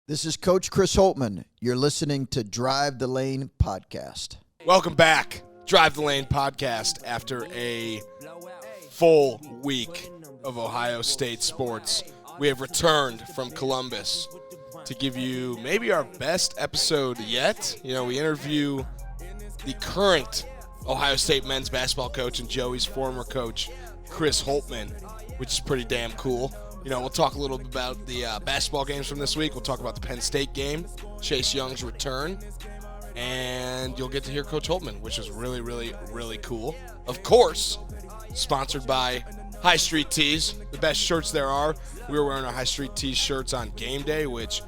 This is Coach Chris Holtmann. You're listening to Drive the Lane podcast. Welcome back, Drive the Lane podcast, after a full week of Ohio State sports. We have returned from Columbus to give you maybe our best episode yet. You know, we interview the current Ohio State men's basketball coach and Joey's former coach, Chris Holtmann, which is pretty damn cool. You know, we'll talk a little bit about the basketball games from this week. We'll talk about the Penn State game, Chase Young's return, and you'll get to hear Coach Holtmann, which is really, really, really cool. Of course, sponsored by High Street Tees, the best shirts there are. We were wearing our High Street Tees shirts on game day, which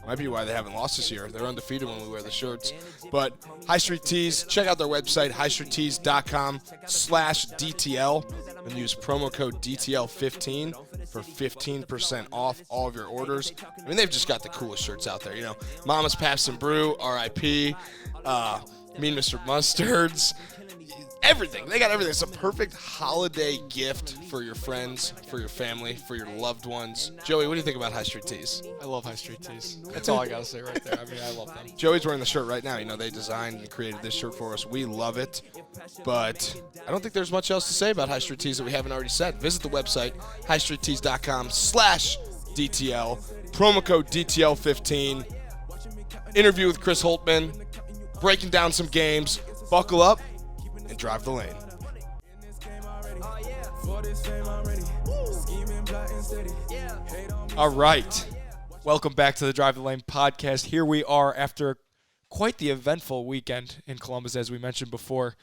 might be why they haven't lost this year. They're undefeated when we wear the shirts. But High Street Tees, check out their website, highstreettees.com/DTL, and use promo code DTL15 for 15% off all of your orders. I mean, they've just got the coolest shirts out there. You know, Mama's Paps and Brew, RIP, Mean Mr. Mustards, everything. They got everything. It's a perfect holiday gift for your friends, for your family, for your loved ones. Joey, what do you think about High Street Tees? I love High Street Tees. That's all I got to say right there. I mean, I love them. Joey's wearing the shirt right now. You know, they designed and created this shirt for us. We love it. But I don't think there's much else to say about High Street Tees that we haven't already said. Visit the website, highstreettees.com/DTL. Promo code DTL15. Interview with Chris Holtmann. Breaking down some games. Buckle up and drive the lane. All right. Welcome back to the Drive the Lane podcast. Here we are after quite the eventful weekend in Columbus, as we mentioned before.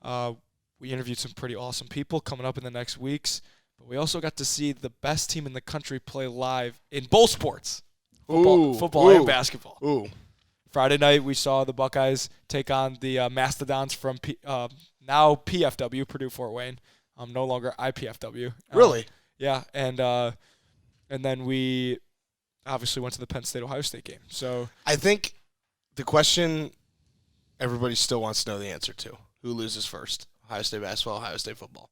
We interviewed some pretty awesome people coming up in the next weeks, but we also got to see the best team in the country play live in both sports, football and basketball. Ooh. Friday night, we saw the Buckeyes take on the Mastodons from now PFW, Purdue Fort Wayne, no longer IPFW. Really? Yeah, and then we obviously went to the Penn State-Ohio State game. So I think the question everybody still wants to know the answer to: who loses first? Ohio State basketball, Ohio State football.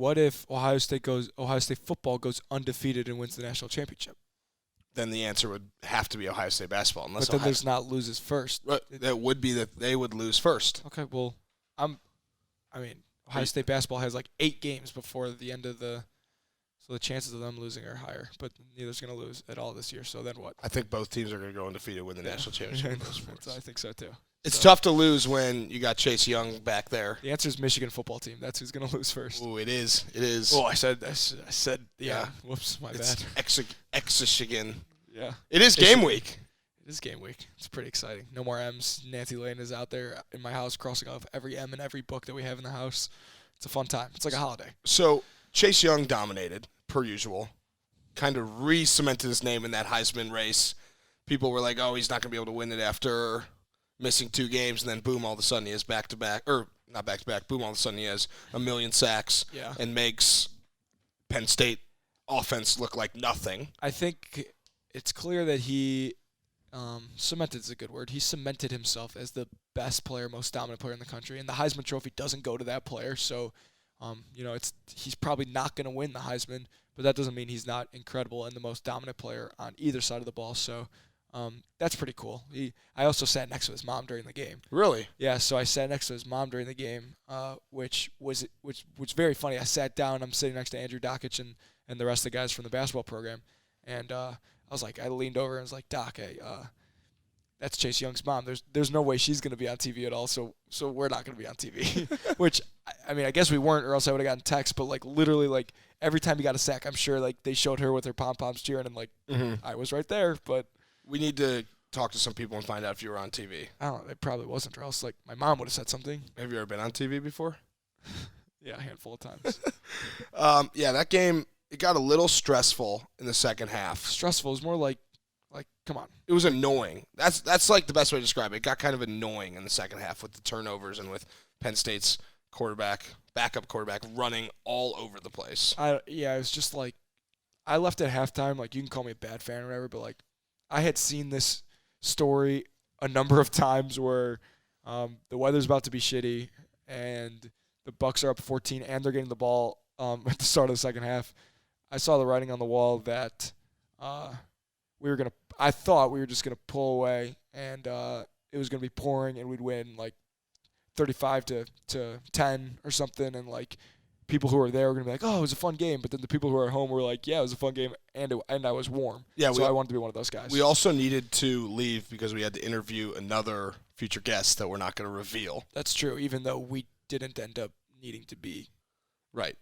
what if Ohio State football goes undefeated and wins the national championship? Then the answer would have to be Ohio State basketball. But then there's not loses first. That would be that they would lose first. Okay, well, Ohio State basketball has like 8 games before the end of so the chances of them losing are higher. But neither's going to lose at all this year, so then what? I think both teams are going to go undefeated, win the national championship. In those sports. I think so, too. It's tough to lose when you got Chase Young back there. The answer is Michigan football team. That's who's going to lose first. Ooh, it is. It is. Oh, I said, yeah. Whoops, my it's bad. Michigan. Yeah. It is game week. It is game week. It's pretty exciting. No more M's. Nancy Lane is out there in my house crossing off every M in every book that we have in the house. It's a fun time. It's like a holiday. So Chase Young dominated, per usual. Kind of re-cemented his name in that Heisman race. People were like, oh, he's not going to be able to win it after missing 2 games, and then boom, all of a sudden he has back-to-back, or not back-to-back, boom, all of a sudden he has 1 million sacks and makes Penn State offense look like nothing. I think it's clear that he cemented is a good word. He cemented himself as the best player, most dominant player in the country, and the Heisman Trophy doesn't go to that player, so he's probably not going to win the Heisman, but that doesn't mean he's not incredible and the most dominant player on either side of the ball, so that's pretty cool. I also sat next to his mom during the game. Really? Yeah, so I sat next to his mom during the game, which was very funny. I sat down. I'm sitting next to Andrew Dockich and the rest of the guys from the basketball program, and I leaned over and was like, Doc, hey, that's Chase Young's mom. There's no way she's going to be on TV at all, so we're not going to be on TV. Which, I guess we weren't, or else I would have gotten text, but, literally, every time he got a sack, I'm sure, they showed her with her pom-poms cheering, and, I was right there, but we need to talk to some people and find out if you were on TV. I don't know. It probably wasn't, or else, my mom would have said something. Have you ever been on TV before? Yeah, a handful of times. That game, it got a little stressful in the second half. Stressful is more like, come on. It was annoying. That's the best way to describe it. It got kind of annoying in the second half with the turnovers and with Penn State's backup quarterback running all over the place. It was just I left at halftime. You can call me a bad fan or whatever, but I had seen this story a number of times where the weather's about to be shitty and the Bucks are up 14 and they're getting the ball at the start of the second half. I saw the writing on the wall that I thought we were just gonna pull away, and it was gonna be pouring, and we'd win like 35 to 10 or something, and like people who were there were gonna be like, oh, it was a fun game, but then the people who were at home were like, yeah, it was a fun game, and I was warm. Yeah, so I wanted to be one of those guys. We also needed to leave because we had to interview another future guest that we're not going to reveal. That's true, even though we didn't end up needing to be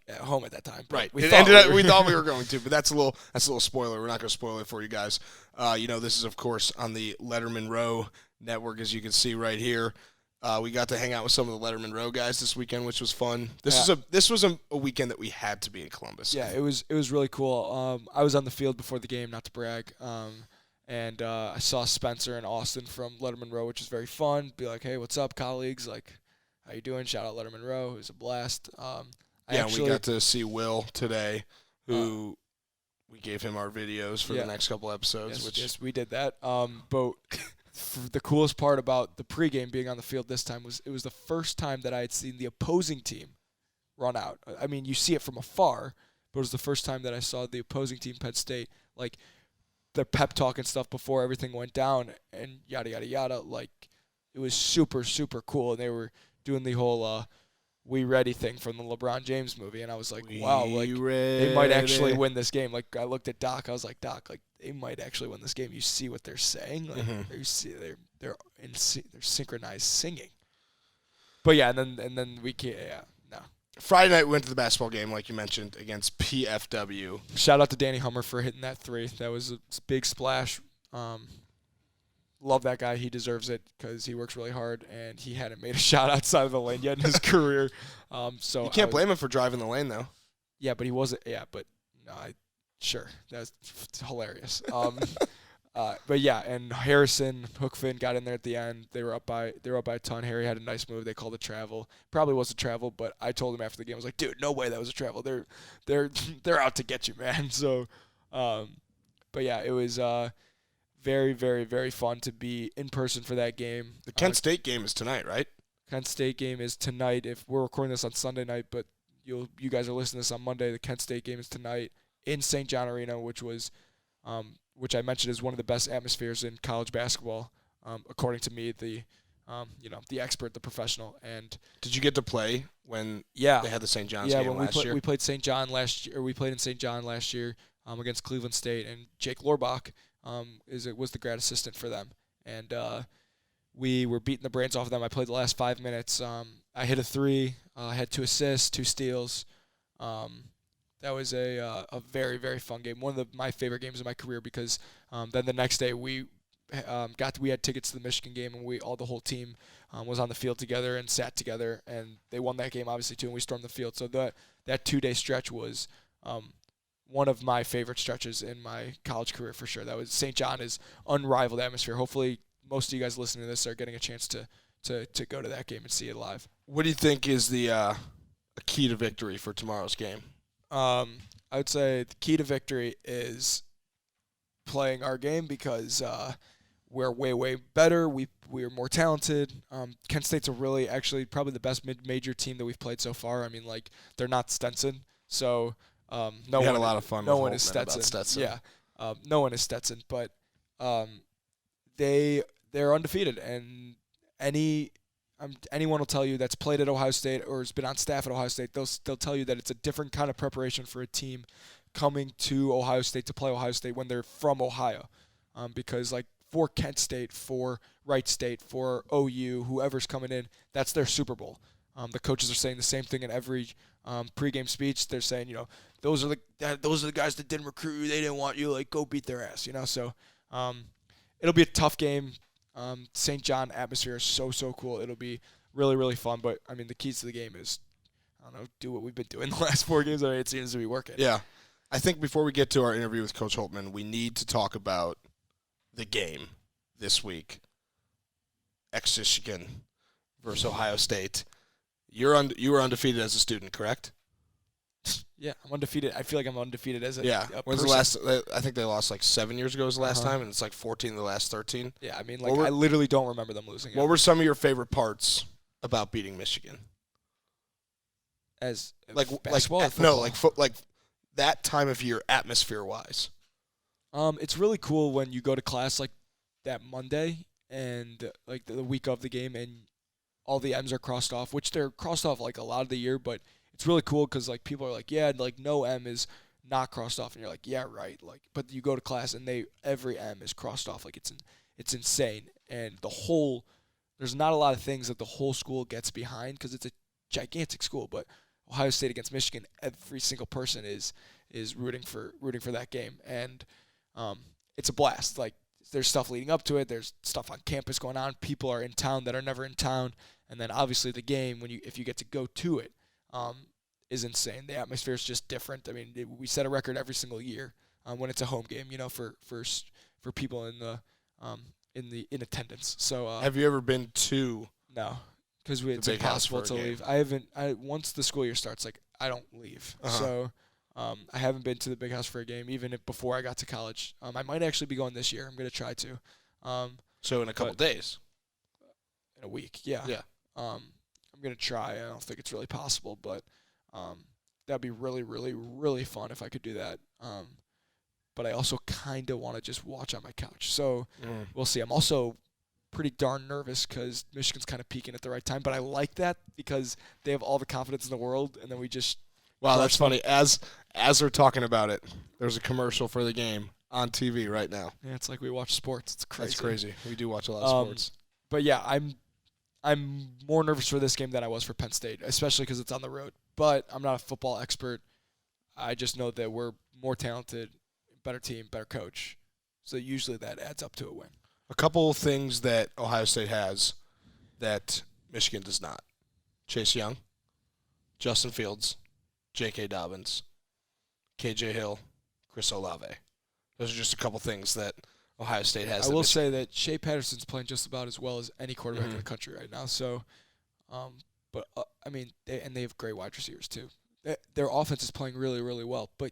at home at that time. Right. We thought we were going to, but that's a little spoiler. We're not going to spoil it for you guys. This is of course on the Lettermen Row network, as you can see right here. We got to hang out with some of the Lettermen Row guys this weekend, which was fun. This was a weekend that we had to be in Columbus. Yeah, it was really cool. I was on the field before the game, not to brag. And I saw Spencer and Austin from Lettermen Row, which is very fun. Be like, hey, what's up, colleagues? Like, how you doing? Shout out Lettermen Row. It was a blast. We got to see Will today, who we gave him our videos for the next couple episodes. Yes, we did that. But the coolest part about the pregame being on the field this time was it was the first time that I had seen the opposing team run out. I mean, you see it from afar, but it was the first time that I saw the opposing team, Penn State, like their pep talk and stuff before everything went down and yada, yada, yada. Like, it was super, super cool. And they were doing the whole we ready thing from the LeBron James movie. And I was like, wow, like they might actually win this game. Like, I looked at Doc. I was like, Doc, like they might actually win this game. You see what they're saying? Like, you see they're synchronized singing. But yeah, and then we can't. Yeah, no. Friday night we went to the basketball game, like you mentioned, against PFW. Shout out to Danny Hummer for hitting that three. That was a big splash. Love that guy. He deserves it because he works really hard, and he hadn't made a shot outside of the lane yet in his career. So you can't blame him for driving the lane, though. Yeah, but he wasn't. Yeah, but no, sure, that's hilarious. But yeah, and Harrison, Hookfin got in there at the end. They were up by a ton. Harry had a nice move. They called it travel. Probably was a travel, but I told him after the game, I was like, dude, no way that was a travel. They're out to get you, man. So, but yeah, it was very, very, very fun to be in person for that game. The Kent State game is tonight, right? Kent State game is tonight. If we're recording this on Sunday night, but you guys are listening to this on Monday, the Kent State game is tonight in St. John Arena, which I mentioned is one of the best atmospheres in college basketball, according to me, the expert, the professional. And did you get to play when they had the St. John's game last year? We played St. John last year. We played in St. John last year against Cleveland State, and Jake Lorbach was the grad assistant for them, and we were beating the brains off of them. I played the last 5 minutes. I hit a three. I had 2 assists, 2 steals. That was a very, very fun game. One of my favorite games of my career because then the next day we had tickets to the Michigan game, and the whole team was on the field together and sat together, and they won that game obviously too, and we stormed the field. So that 2-day stretch was one of my favorite stretches in my college career for sure. That was St. John is unrivaled atmosphere. Hopefully most of you guys listening to this are getting a chance to go to that game and see it live. What do you think is the a key to victory for tomorrow's game? I would say the key to victory is playing our game because we're way, way better. We're more talented. Kent State's actually probably the best mid-major team that we've played so far. I mean, like, they're not Stetson, so we had a lot of fun. No one is Stetson. Yeah, no one is Stetson, but they're undefeated, and anyone will tell you that's played at Ohio State or has been on staff at Ohio State, they'll tell you that it's a different kind of preparation for a team coming to Ohio State to play Ohio State when they're from Ohio, because like for Kent State, for Wright State, for OU, whoever's coming in, that's their Super Bowl. The coaches are saying the same thing in every pregame speech. They're saying, those are the guys that didn't recruit you. They didn't want you. Like, go beat their ass. So it'll be a tough game. St. John atmosphere is so cool. It'll be really, really fun. But I mean, the keys to the game is, do what we've been doing the last 4 games. I mean, it seems to be working. Yeah, I think before we get to our interview with Coach Holtmann, we need to talk about the game this week. Michigan versus Ohio State. You were undefeated as a student, correct? Yeah, I'm undefeated. I feel like I'm undefeated as a When's person. the last? I think they lost like 7 years ago was the last time, and it's like 14 of the last 13. Yeah, I mean, I literally don't remember them losing. What were some of your favorite parts about beating Michigan? As basketball? Or football? like that time of year, atmosphere wise. It's really cool when you go to class like that Monday and like the week of the game and all the M's are crossed off, which they're crossed off like a lot of the year, but it's really cool because like people are like, yeah, like no M is not crossed off, and you're like, yeah, right. Like, but you go to class and every M is crossed off. Like it's insane, and there's not a lot of things that the whole school gets behind because it's a gigantic school, but Ohio State against Michigan, every single person is rooting for that game, and it's a blast. Like there's stuff leading up to it. There's stuff on campus going on. People are in town that are never in town, and then obviously the game if you get to go to it, is insane. The atmosphere is just different. I mean, we set a record every single year when it's a home game. For people in attendance. So have you ever been to? No. Because it's impossible to leave. Once the school year starts, like I don't leave. So I haven't been to the Big House for a game, even before I got to college. I might actually be going this year. I'm going to try to. So in a couple days? In a week, yeah. Yeah. I'm going to try. I don't think it's really possible, but that'd be really, really, really fun if I could do that. But I also kind of want to just watch on my couch. So we'll see. I'm also pretty darn nervous because Michigan's kind of peaking at the right time, but I like that because they have all the confidence in the world, and then we just wow, that's funny. As they're talking about it, there's a commercial for the game on TV right now. Yeah, it's like we watch sports. It's crazy. That's crazy. We do watch a lot of sports. But yeah, I'm more nervous for this game than I was for Penn State, especially because it's on the road. But I'm not a football expert. I just know that we're more talented, better team, better coach. So usually that adds up to a win. A couple of things that Ohio State has that Michigan does not. Chase Young, Justin Fields, J.K. Dobbins, K.J. Hill, Chris Olave. Those are just a couple things that Ohio State has. I will say that Shea Patterson's playing just about as well as any quarterback in the country right now. So, I mean, they have great wide receivers too. Their offense is playing really, really well. But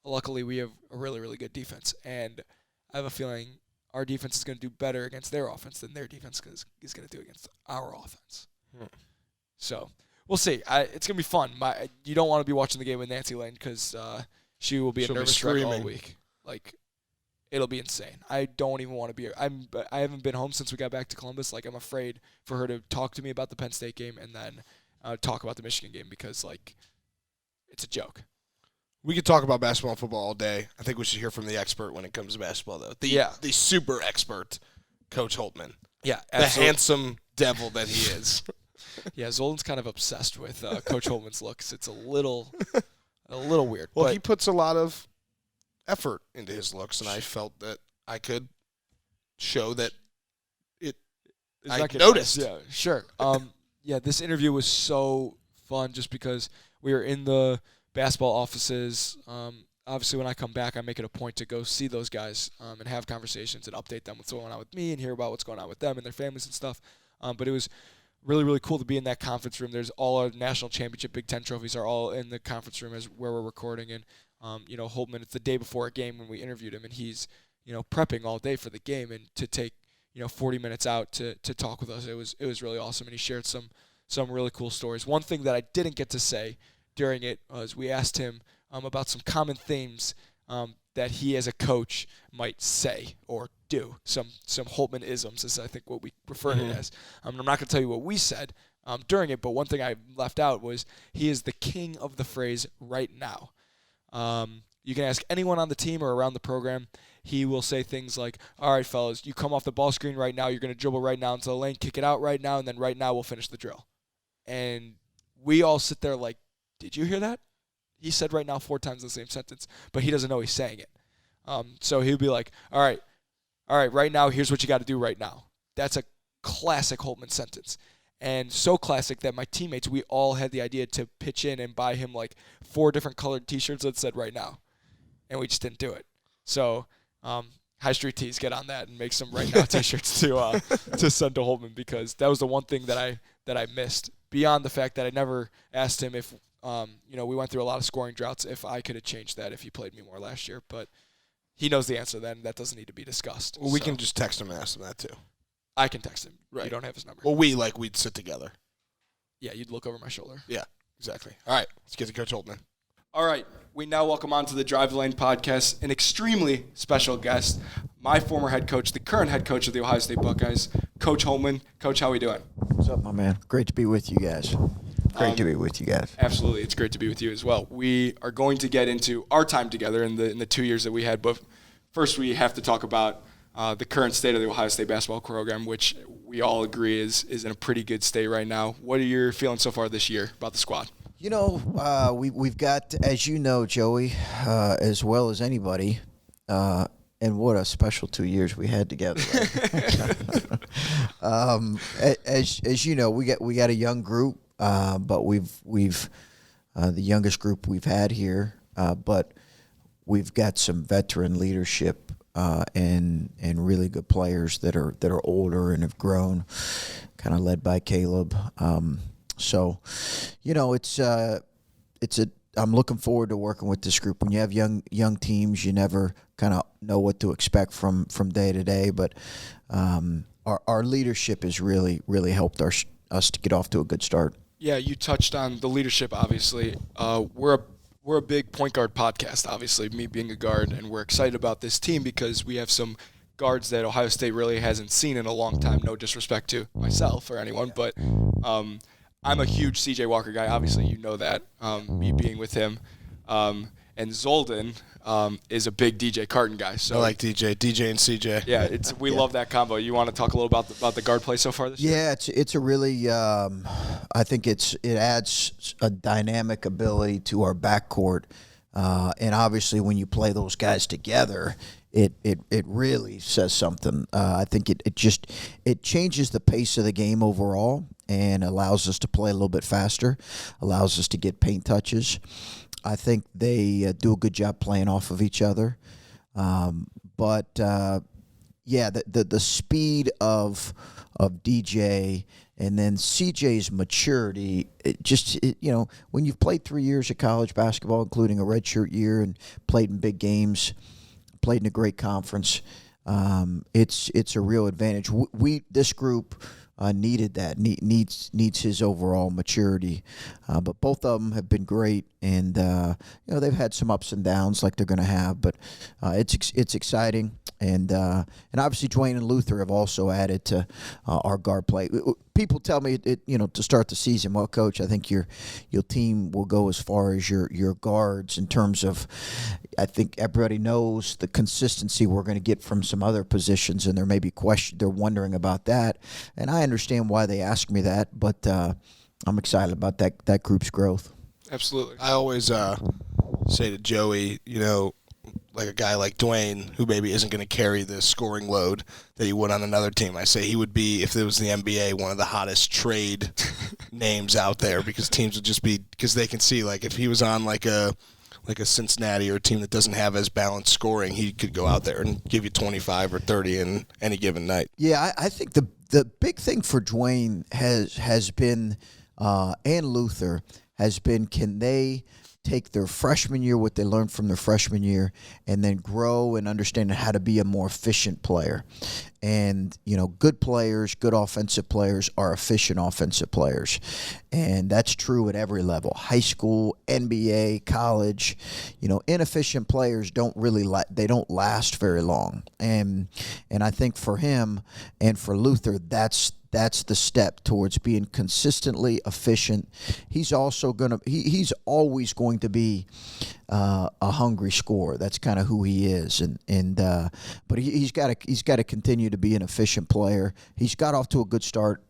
luckily, we have a really, really good defense. And I have a feeling our defense is going to do better against their offense than their defense is going to do against our offense. So we'll see. It's going to be fun. You don't want to be watching the game with Nancy Lane because she will be a nervous wreck all week. Like, it'll be insane. I don't even want to be. I haven't been home since we got back to Columbus. Like, I'm afraid for her to talk to me about the Penn State game and then talk about the Michigan game because, like, it's a joke. We could talk about basketball and football all day. I think we should hear from the expert when it comes to basketball, though. The super expert, Coach Holtmann. Yeah, absolutely. The handsome devil that he is. Yeah, Zolan's kind of obsessed with Coach Holtmann's looks. It's a little weird. Well, he puts a lot of effort into his looks, and I felt that I could show that I noticed. Yeah, sure. Yeah, this interview was so fun just because we were in the basketball offices. Obviously, when I come back, I make it a point to go see those guys and have conversations and update them what's going on with me and hear about what's going on with them and their families and stuff. But it was really, really cool to be in that conference room. There's all our national championship Big Ten trophies are all in the conference room where we're recording. And, Holtmann, it's the day before a game when we interviewed him, and he's, prepping all day for the game and to take, 40 minutes out to talk with us. It was really awesome, and he shared some really cool stories. One thing that I didn't get to say during it was we asked him about some common themes that he as a coach might say or do. Some Holtmann-isms is I think what we refer to it as. I'm not going to tell you what we said during it, but one thing I left out was he is the king of the phrase right now. You can ask anyone on the team or around the program. He will say things like, all right, fellas, you come off the ball screen right now. You're going to dribble right now into the lane, kick it out right now, and then right now we'll finish the drill. And we all sit there like, did you hear that? He said right now 4 times in the same sentence, but he doesn't know he's saying it. So he'll be like, all right, right now, here's what you got to do right now. That's a classic Holtmann sentence. And so classic that my teammates, we all had the idea to pitch in and buy him like 4 different colored T-shirts that said right now. And we just didn't do it. So High Street Tees, get on that and make some right now T-shirts to send to Holtmann, because that was the one thing that I missed. Beyond the fact that I never asked him if, we went through a lot of scoring droughts, if I could have changed that if he played me more last year. But he knows the answer then. That doesn't need to be discussed. Well, we can just text him and ask him that too. I can text him. Right. You don't have his number. Well, we'd sit together. Yeah, you'd look over my shoulder. Yeah, exactly. All right, let's get to Coach Holtmann. All right, We now welcome on to the Drive the Lane podcast an extremely special guest, my former head coach, the current head coach of the Ohio State Buckeyes, Coach Holtmann. Coach, how are we doing? What's up, my man? Great to be with you guys. Great to be with you guys. Absolutely. It's great to be with you as well. We are going to get into our time together in the 2 years that we had, but first we have to talk about the current state of the Ohio State basketball program, which we all agree is in a pretty good state right now. What are your feelings so far this year about the squad? You know, we've got, as you know, Joey, as well as anybody, and what a special 2 years we had together. Right? As you know, we got a young group, but we've the youngest group we've had here, but we've got some veteran leadership and really good players that are older and have grown, kind of led by Caleb. So, you know, I'm looking forward to working with this group. When you have young teams, you never kind of know what to expect from day to day. But our leadership has really helped us to get off to a good start. Yeah, you touched on the leadership. Obviously, we're a big point guard podcast. Obviously, me being a guard, and we're excited about this team because we have some guards that Ohio State really hasn't seen in a long time. No disrespect to myself or anyone, but I'm a huge C.J. Walker guy. Obviously, you know that, me being with him. And Zolden is a big DJ Carton guy. So I like DJ and CJ. Yeah, we love that combo. You want to talk a little about the guard play so far this year? Yeah, it's a really I think it adds a dynamic ability to our backcourt, and obviously when you play those guys together, it really says something. I think it changes the pace of the game overall and allows us to play a little bit faster, allows us to get paint touches. I think they do a good job playing off of each other. But the speed of DJ and then CJ's maturity, when you've played 3 years of college basketball, including a redshirt year, and played in big games, played in a great conference, it's a real advantage. This group needed that, needs his overall maturity. But both of them have been great, and they've had some ups and downs like they're going to have. But it's exciting, and obviously Dwayne and Luther have also added to our guard play. People tell me to start the season, well, Coach, I think your team will go as far as your guards in terms of. I think everybody knows the consistency we're going to get from some other positions, and there may be they're wondering about that, and I understand why they ask me that, but I'm excited about that group's growth. Absolutely. I always say to Joey, like a guy like Dwayne, who maybe isn't going to carry the scoring load that he would on another team. I say he would be, if it was the NBA, one of the hottest trade names out there, because teams would just be, because they can see, like, if he was on like a Cincinnati or a team that doesn't have as balanced scoring, he could go out there and give you 25 or 30 in any given night. Yeah, I think the big thing for Dwayne has been, and Luther, has been, can they take their freshman year, what they learned from their freshman year, and then grow and understand how to be a more efficient player. And, good players, good offensive players are efficient offensive players. And that's true at every level, high school, NBA, college. Inefficient players don't last very long. And I think for him and for Luther, that's the step towards being consistently efficient. He's also he's always going to be a hungry scorer. That's kind of who he is, but he's got to continue to be an efficient player. He's got off to a good start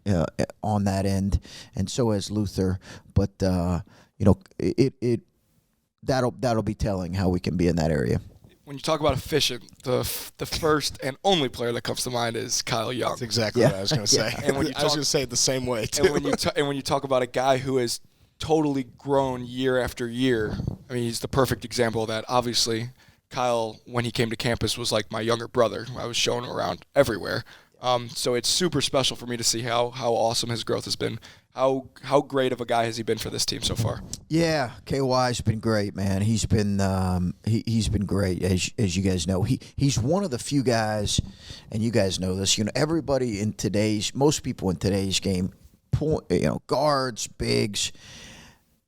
on that end, and so has Luther. But that'll be telling how we can be in that area. When you talk about efficient, the first and only player that comes to mind is Kyle Young. That's exactly what I was going to say. And when I was going to say it the same way, too. And when you talk about a guy who has totally grown year after year, I mean, he's the perfect example of that. Obviously, Kyle, when he came to campus, was like my younger brother. I was showing him around everywhere. So it's super special for me to see how awesome his growth has been. How great of a guy has he been for this team so far? Yeah, KY's been great, man. He's been he's been great, as you guys know. He's one of the few guys, and you guys know this. Everybody most people in today's game, guards, bigs,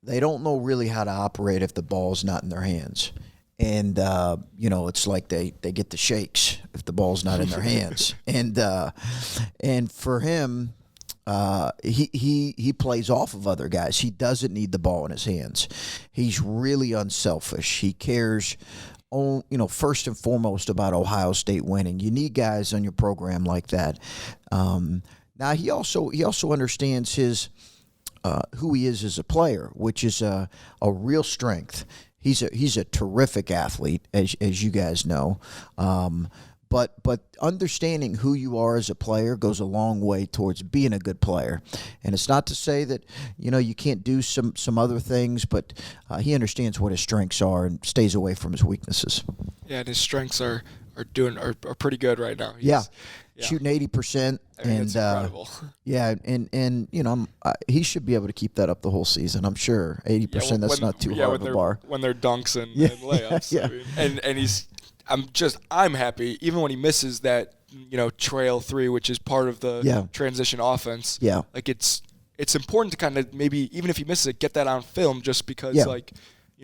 they don't know really how to operate if the ball's not in their hands. And, it's like they get the shakes if the ball's not in their hands. And for him, he plays off of other guys. He doesn't need the ball in his hands. He's really unselfish. He cares, first and foremost about Ohio State winning. You need guys on your program like that. Now he also understands his who he is as a player, which is a real strength. He's a terrific athlete, as you guys know. But understanding who you are as a player goes a long way towards being a good player. And it's not to say that, you can't do some other things, but he understands what his strengths are and stays away from his weaknesses. Yeah, and his strengths are pretty good right now. Yeah. Shooting 80%. It's incredible. Yeah, and he should be able to keep that up the whole season, I'm sure. 80%, that's not too hard of a bar. When they're dunks and layups. Yeah. I mean, and I'm happy, even when he misses that, trail three, which is part of the transition offense. Yeah. Like, it's important to kind of maybe, even if he misses it, get that on film just because,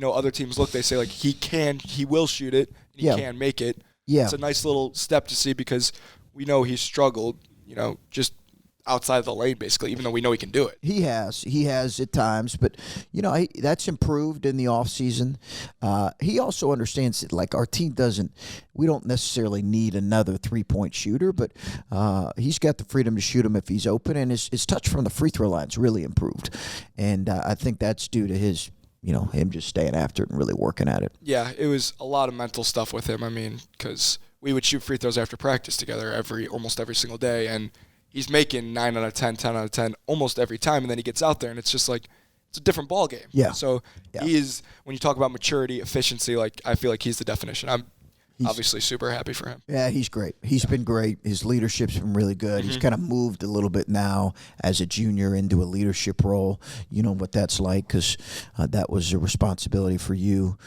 other teams look, they say, like, he will shoot it, and he can make it. Yeah. It's a nice little step to see because we know he's struggled, just outside of the lane, basically, even though we know he can do it. He has at times, but that's improved in the offseason. He also understands that, like, our team we don't necessarily need another 3-point shooter, but he's got the freedom to shoot him if he's open, and his touch from the free throw line's really improved, and I think that's due to his him just staying after it and really working at it. Yeah, it was a lot of mental stuff with him. I mean, because we would shoot free throws after practice together almost every single day, and he's making 9 out of 10, 10 out of 10 almost every time, and then he gets out there, and it's just like it's a different ball game. Yeah. So he is, when you talk about maturity, efficiency, like I feel like he's the definition. I'm obviously super happy for him. Yeah, he's great. He's been great. His leadership's been really good. He's kind of moved a little bit now as a junior into a leadership role. You know what that's like because that was a responsibility for you,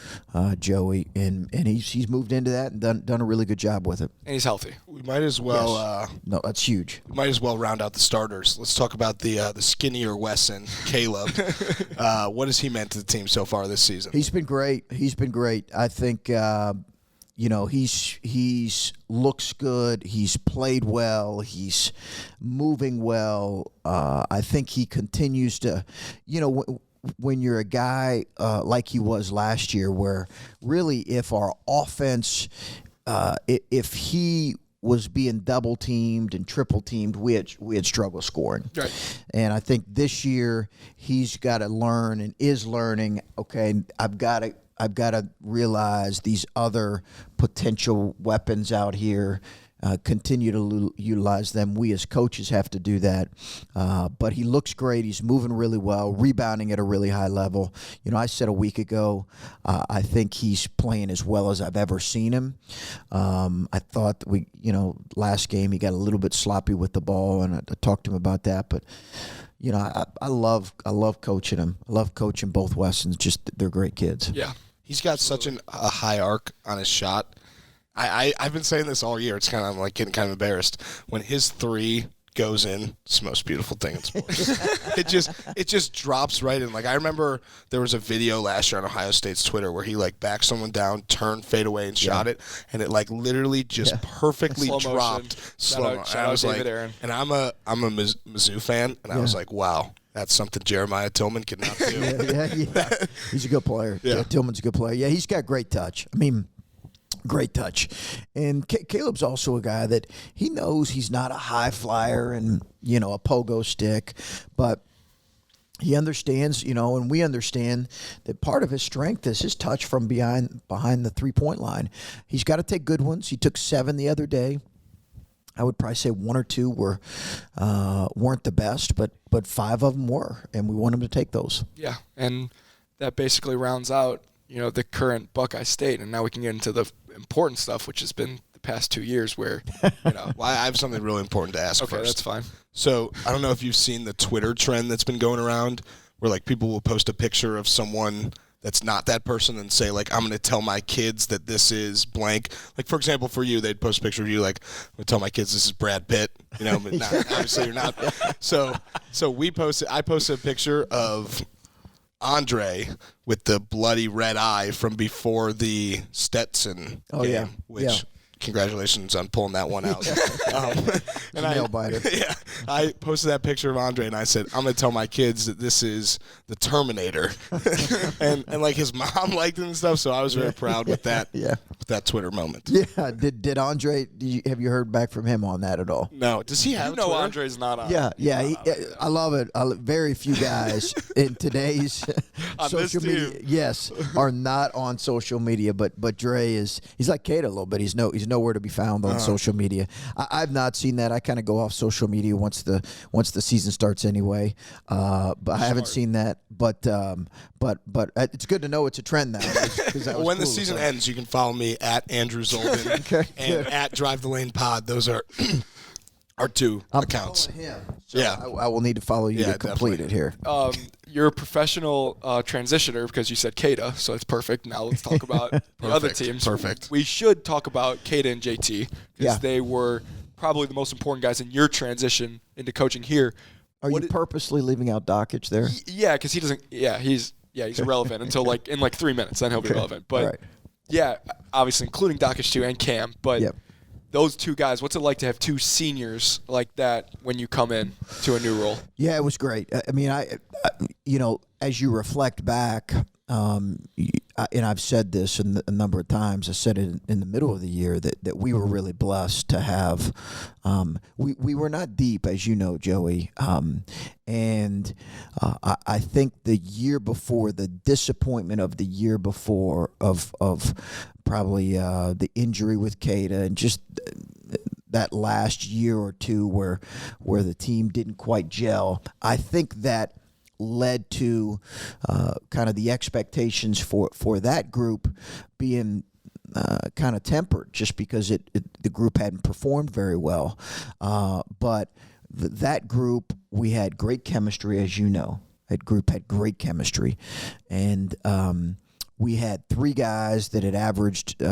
Joey, and he's moved into that and done a really good job with it. And he's healthy. We might as well. No, that's huge. We might as well round out the starters. Let's talk about the skinnier Wesson, Caleb. What has he meant to the team so far this season? He's been great. I think. He's looks good. He's played well. He's moving well. I think he continues to, when you're a guy like he was last year, where really if our offense, if he was being double teamed and triple teamed, we had struggled scoring. Right. And I think this year he's got to learn and is learning. Okay, I've got to realize these other potential weapons out here, continue to utilize them. We as coaches have to do that. But he looks great. He's moving really well, rebounding at a really high level. I said a week ago, I think he's playing as well as I've ever seen him. I thought that last game he got a little bit sloppy with the ball, and I talked to him about that. But I love coaching him. I love coaching both Westons. Just they're great kids. Yeah. He's got such a high arc on his shot. I've been saying this all year. It's kind of like getting kind of embarrassed. When his three goes in, it's the most beautiful thing in sports. it just drops right in. Like I remember there was a video last year on Ohio State's Twitter where he like backed someone down, turned, fade away, and shot it, and it like literally just perfectly dropped slow motion. I was like, and I'm a Mizzou fan, and I was like, wow. That's something Jeremiah Tillman could not do. Yeah. He's a good player. Yeah. Tillman's a good player. Yeah, he's got great touch. I mean, great touch. And Caleb's also a guy that he knows he's not a high flyer and, a pogo stick, but he understands, and we understand that part of his strength is his touch from behind the 3-point line. He's got to take good ones. He took 7 the other day. I would probably say 1 or 2 weren't the best, but 5 of them were, and we want him to take those. Yeah, and that basically rounds out, the current Buckeye State, and now we can get into the important stuff, which has been the past 2 years where, Well, I have something really important to ask first. Okay, that's fine. So I don't know if you've seen the Twitter trend that's been going around where, like, people will post a picture of someone that's not that person and say, like, I'm going to tell my kids that this is blank. Like, for example, for you, they'd post a picture of you like, I'm going to tell my kids this is Brad Pitt. But obviously you're not. So I posted a picture of Andre with the bloody red eye from before the Stetson game, which congratulations on pulling that one out. Nail biter. Yeah, I posted that picture of Andre, and I said, I'm going to tell my kids that this is the Terminator. and like his mom liked it and stuff, so I was very proud with that. With that Twitter moment. Yeah. Did Andre? Have you heard back from him on that at all? No. Does he have? No, Twitter? Andre's not on. I love it. Very few guys in today's social media, are not on social media. But Dre he's like Kate a little bit. He's nowhere to be found on social media. I've not seen that. I kind of go off social media once the season starts anyway. But I haven't seen that. But it's good to know it's a trend now. When the season ends, you can follow me at Andrew Zolden and at Drive the Lane Pod. Those are our two accounts. Him, so I will need to follow you to complete it here. You're a professional transitioner because you said Kada, so it's perfect. Now let's talk about the other teams. Perfect. We should talk about Kada and JT because they were probably the most important guys in your transition into coaching here. Are you purposely leaving out Dockich there? Yeah, because he doesn't. Yeah, he's irrelevant until in 3 minutes. Then he'll be relevant. But obviously including Dockich too and Cam. But those two guys, what's it like to have two seniors like that when you come in to a new role? Yeah, it was great. I mean, I as you reflect back, and I've said this a number of times. I said it in the middle of the year that we were really blessed to have. We were not deep, as you know, Joey, and I think the year before, the disappointment of the year before of probably the injury with Kada and just that last year or two where the team didn't quite gel. I think that led to kind of the expectations for that group being kind of tempered just because the group hadn't performed very well. But that group, we had great chemistry, as you know. That group had great chemistry. And we had three guys that had averaged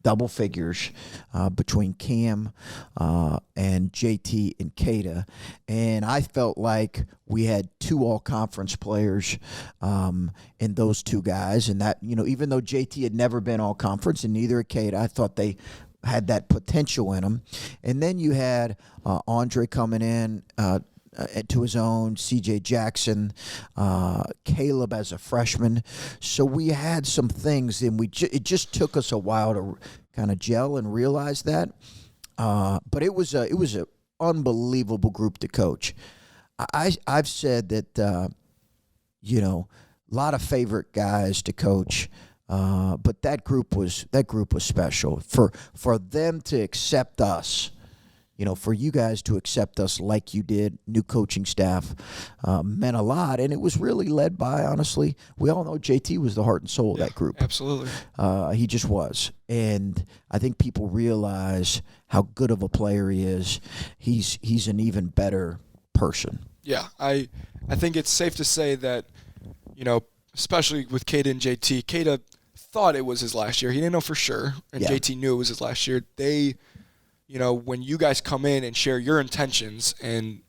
double figures between Cam and JT and Kada. And I felt like we had two all-conference players in those two guys. And that, even though JT had never been all-conference and neither had Kada, I thought they had that potential in them. And then you had Andre coming in to his own, C.J. Jackson, Caleb as a freshman. So we had some things, and it just took us a while to kind of gel and realize that. But it was an unbelievable group to coach. I've said that a lot of favorite guys to coach. But that group was special for them to accept us. For you guys to accept us like you did, new coaching staff, meant a lot. And it was really led by, honestly, we all know JT was the heart and soul of that group. Absolutely. He just was. And I think people realize how good of a player he is. He's an even better person. Yeah, I think it's safe to say that, especially with Kada and JT, Kada thought it was his last year. He didn't know for sure. And JT knew it was his last year. When you guys come in and share your intentions, and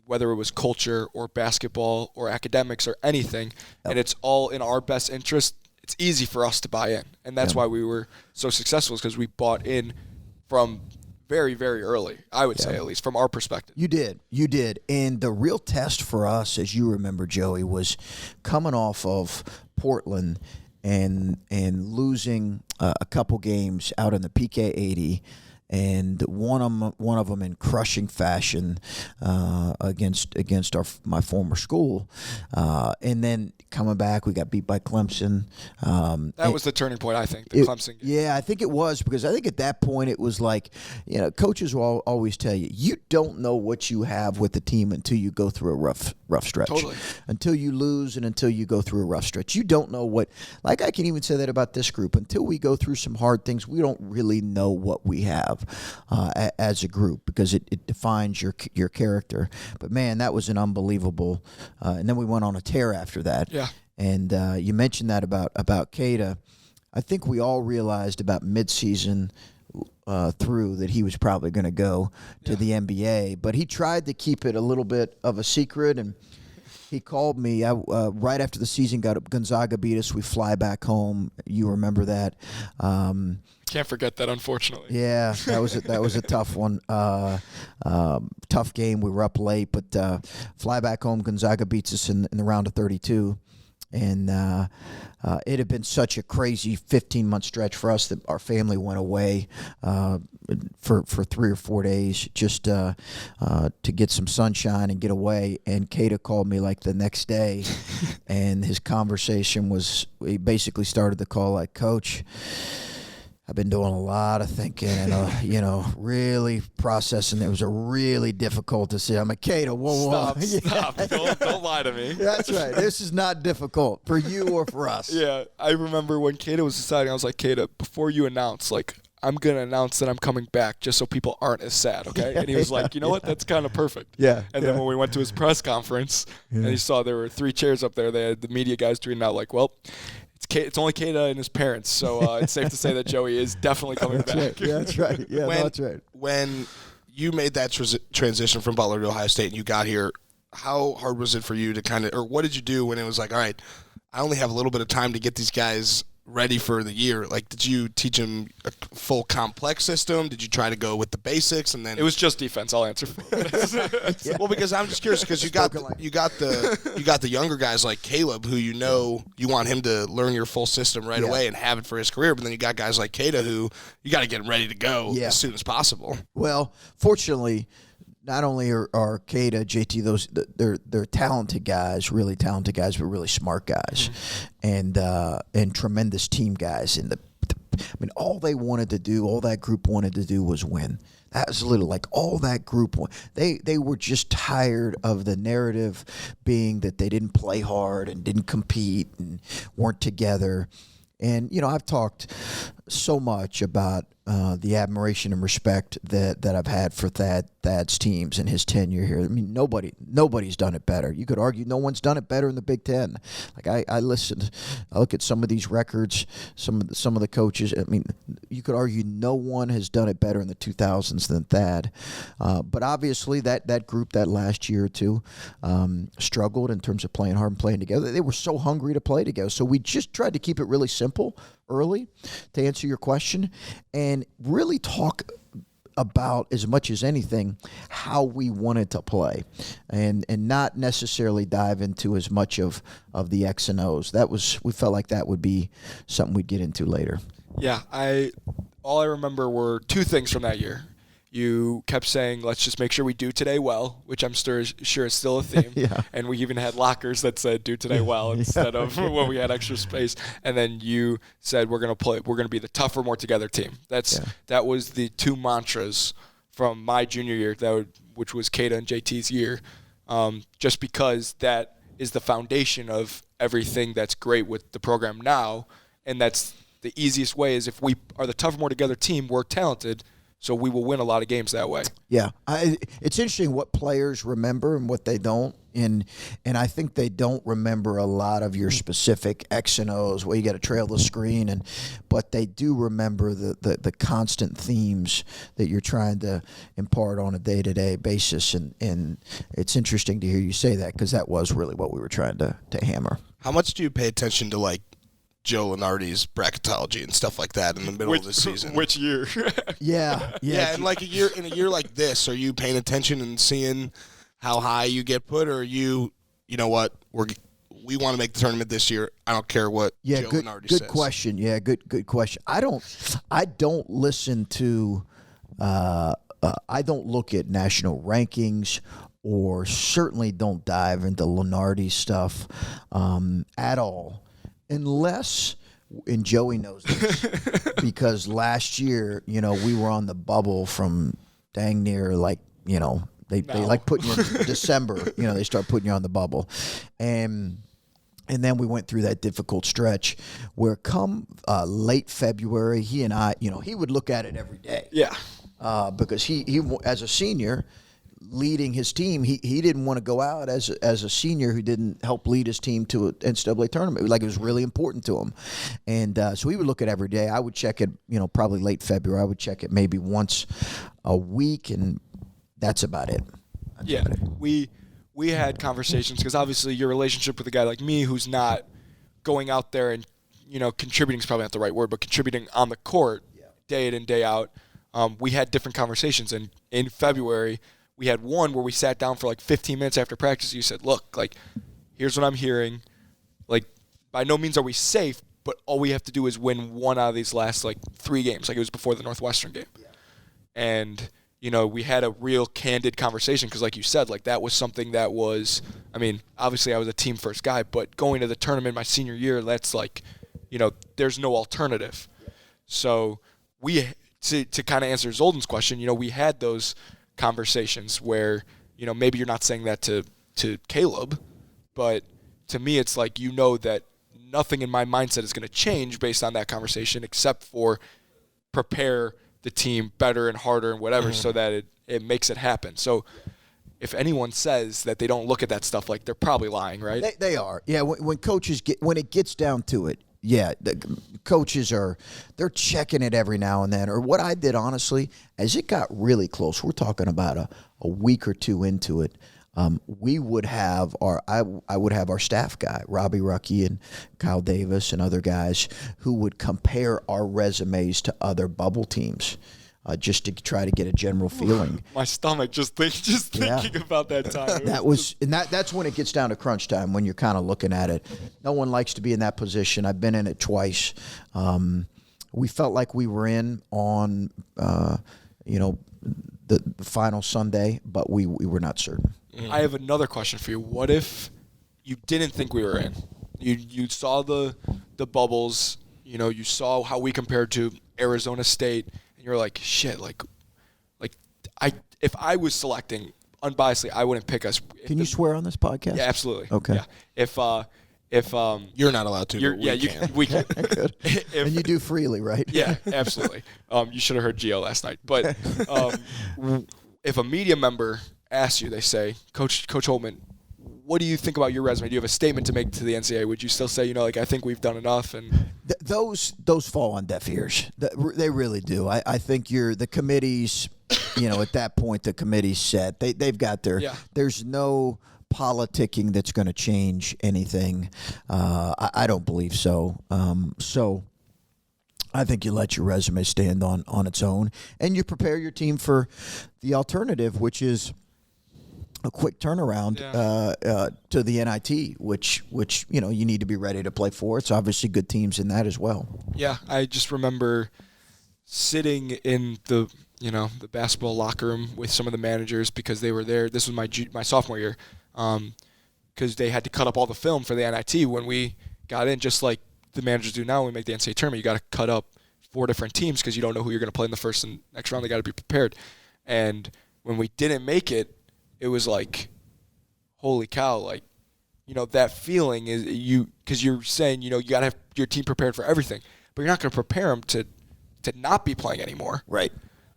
whether it was culture or basketball or academics or anything, and it's all in our best interest, it's easy for us to buy in. And that's why we were so successful, is because we bought in from very, very early, I would say, at least from our perspective. You did. And the real test for us, as you remember, Joey, was coming off of Portland and losing a couple games out in the PK 80, and one of them in crushing fashion against my former school, and then coming back, we got beat by Clemson. That was the turning point, I think, the Clemson game. Yeah, I think it was, because I think at that point it was like, coaches will always tell you don't know what you have with the team until you go through a rough stretch. Totally. Until you lose and until you go through a rough stretch. You don't know what, like I can even say that about this group. Until we go through some hard things, we don't really know what we have as a group, because it defines your character. But man, that was an unbelievable. And then we went on a tear after that. Yeah. And you mentioned that about Kada. I think we all realized about midseason through that he was probably going to go to the NBA, but he tried to keep it a little bit of a secret, and He called me right after the season. Gonzaga beat us. We fly back home. You remember that? Can't forget that, unfortunately. Yeah, that was a tough one. Tough game. We were up late, but fly back home. Gonzaga beats us in the round of 32. And it had been such a crazy 15-month stretch for us that our family went away for 3 or 4 days just to get some sunshine and get away. And Keita called me like the next day, and his conversation was, he basically started the call like, Coach, I've been doing a lot of thinking and, really processing. It was a really difficult decision. I'm like, Keita, whoa. Stop. Don't lie to me. That's right. This is not difficult for you or for us. Yeah, I remember when Keita was deciding, I was like, Keita, before you announce, like, I'm going to announce that I'm coming back just so people aren't as sad, okay? And he was like, you know what? That's kind of perfect. Yeah. And then when we went to his press conference and he saw there were 3 chairs up there, they had the media guys tweeting out like, well, it's only Keita and his parents, so it's safe to say that Joey is definitely coming back. Right. Yeah, that's right. Yeah, that's right. When you made that transition from Butler to Ohio State and you got here, how hard was it for you to kind of – or what did you do when it was like, all right, I only have a little bit of time to get these guys ready for the year? Like, did you teach them a full complex system? Did you try to go with the basics and then? It was just defense. I'll answer. Yeah. Well, because I'm just curious because you got the younger guys like Caleb who you want him to learn your full system right away and have it for his career, but then you got guys like Keita who you got to get ready to go as soon as possible. Well, fortunately, not only are Keita, JT, they're talented guys, really talented guys, but really smart guys, and tremendous team guys. And all they wanted to do, all that group wanted to do was win. That was like all that group. They were just tired of the narrative being that they didn't play hard and didn't compete and weren't together. And, I've talked so much about the admiration and respect that I've had for Thad's teams and his tenure here. I mean, nobody's done it better. You could argue no one's done it better in the Big Ten. Like I look at some of these records, some of the coaches. I mean, you could argue no one has done it better in the 2000s than Thad. But obviously that group that last year or two struggled in terms of playing hard and playing together. They were so hungry to play together. So we just tried to keep it really simple early to answer your question and really talk about, as much as anything, how we wanted to play and not necessarily dive into as much of the X and O's. We felt like that would be something we'd get into later. Yeah, all I remember were 2 things from that year. You kept saying, let's just make sure we do today well, which I'm sure is still a theme. Yeah. And we even had lockers that said do today well instead of when we had extra space. And then you said we're going to be the tougher, more together team. That was the 2 mantras from my junior year, which was Keita and JT's year, just because that is the foundation of everything that's great with the program now. And that's the easiest way is if we are the tougher, more together team, we're talented, so we will win a lot of games that way. Yeah, it's interesting what players remember and what they don't, and I think they don't remember a lot of your specific X and O's where you got to trail the screen, but they do remember the constant themes that you're trying to impart on a day-to-day basis, and it's interesting to hear you say that because that was really what we were trying to hammer. How much do you pay attention to like Joe Lunardi's bracketology and stuff like that in the middle of the season? Which year? Yeah. And like in a year like this, are you paying attention and seeing how high you get put, or are you know what, we want to make the tournament this year. I don't care what Joe Lunardi says. Good question. Yeah, good question. I don't listen to I don't look at national rankings or certainly don't dive into Lunardi stuff at all. Unless, and Joey knows this, because last year, we were on the bubble from dang near they like putting you in December, they start putting you on the bubble. And then we went through that difficult stretch where come late February, he and I, he would look at it every day. Yeah. Because he as a senior, leading his team, he didn't want to go out as a senior who didn't help lead his team to an NCAA tournament. It was really important to him. And so he would look at it every day. I would check it, probably late February. I would check it maybe once a week, and that's about it. We we had conversations because obviously your relationship with a guy like me who's not going out there and, contributing is probably not the right word, but contributing on the court day in and day out, we had different conversations. And in February, we had one where we sat down for like 15 minutes after practice. You said, look, like, here's what I'm hearing. Like, by no means are we safe, but all we have to do is win one out of these last, like, 3 games. Like, it was before the Northwestern game. Yeah. And, we had a real candid conversation because, like you said, like, that was something that was, obviously I was a team-first guy, but going to the tournament my senior year, that's like, there's no alternative. So to kind of answer Zolden's question, we had those conversations where, maybe you're not saying that to Caleb, but to me it's like, that nothing in my mindset is going to change based on that conversation except for prepare the team better and harder and whatever so that it makes it happen. So if anyone says that they don't look at that stuff, like, they're probably lying, right? They are. Yeah, when coaches when it gets down to it, yeah, the coaches they're checking it every now and then. Or what I did, honestly, as it got really close, we're talking about a week or two into it, we would have I would have our staff guy, Robbie Rucky and Kyle Davis and other guys who would compare our resumes to other bubble teams. Just to try to get a general feeling. My stomach just thinking about that time. That's when it gets down to crunch time, when you're kind of looking at it. No one likes to be in that position. I've been in it twice. We felt like we were in on the final Sunday, but we were not certain. I have another question for you. What if you didn't think we were in? You saw the bubbles. You saw how we compared to Arizona State. You're like, shit, if I was selecting unbiasedly, I wouldn't pick us. Can you swear on this podcast? Yeah, absolutely. Okay. Yeah. If you're not allowed to, we can. Good. And you do freely, right? Yeah, absolutely. You should have heard Gio last night. But if a media member asks you, they say, Coach Holtmann, what do you think about your resume? Do you have a statement to make to the NCAA? Would you still say, I think we've done enough? And those fall on deaf ears. They really do. I think the committees, at that point, the committee's set. They've got their. Yeah. There's no politicking that's going to change anything. I don't believe so. So I think you let your resume stand on its own, and you prepare your team for the alternative, which is a quick turnaround to the NIT, which you need to be ready to play for. It's obviously good teams in that as well. Yeah, I just remember sitting in the basketball locker room with some of the managers because they were there. This was my sophomore year, because they had to cut up all the film for the NIT when we got in, just like the managers do now when we make the NCAA tournament. You got to cut up 4 different teams because you don't know who you're going to play in the first and next round. They got to be prepared. And when we didn't make it, it was like, holy cow, like, that feeling is because you're saying, you got to have your team prepared for everything, but you're not going to prepare them to not be playing anymore. Right.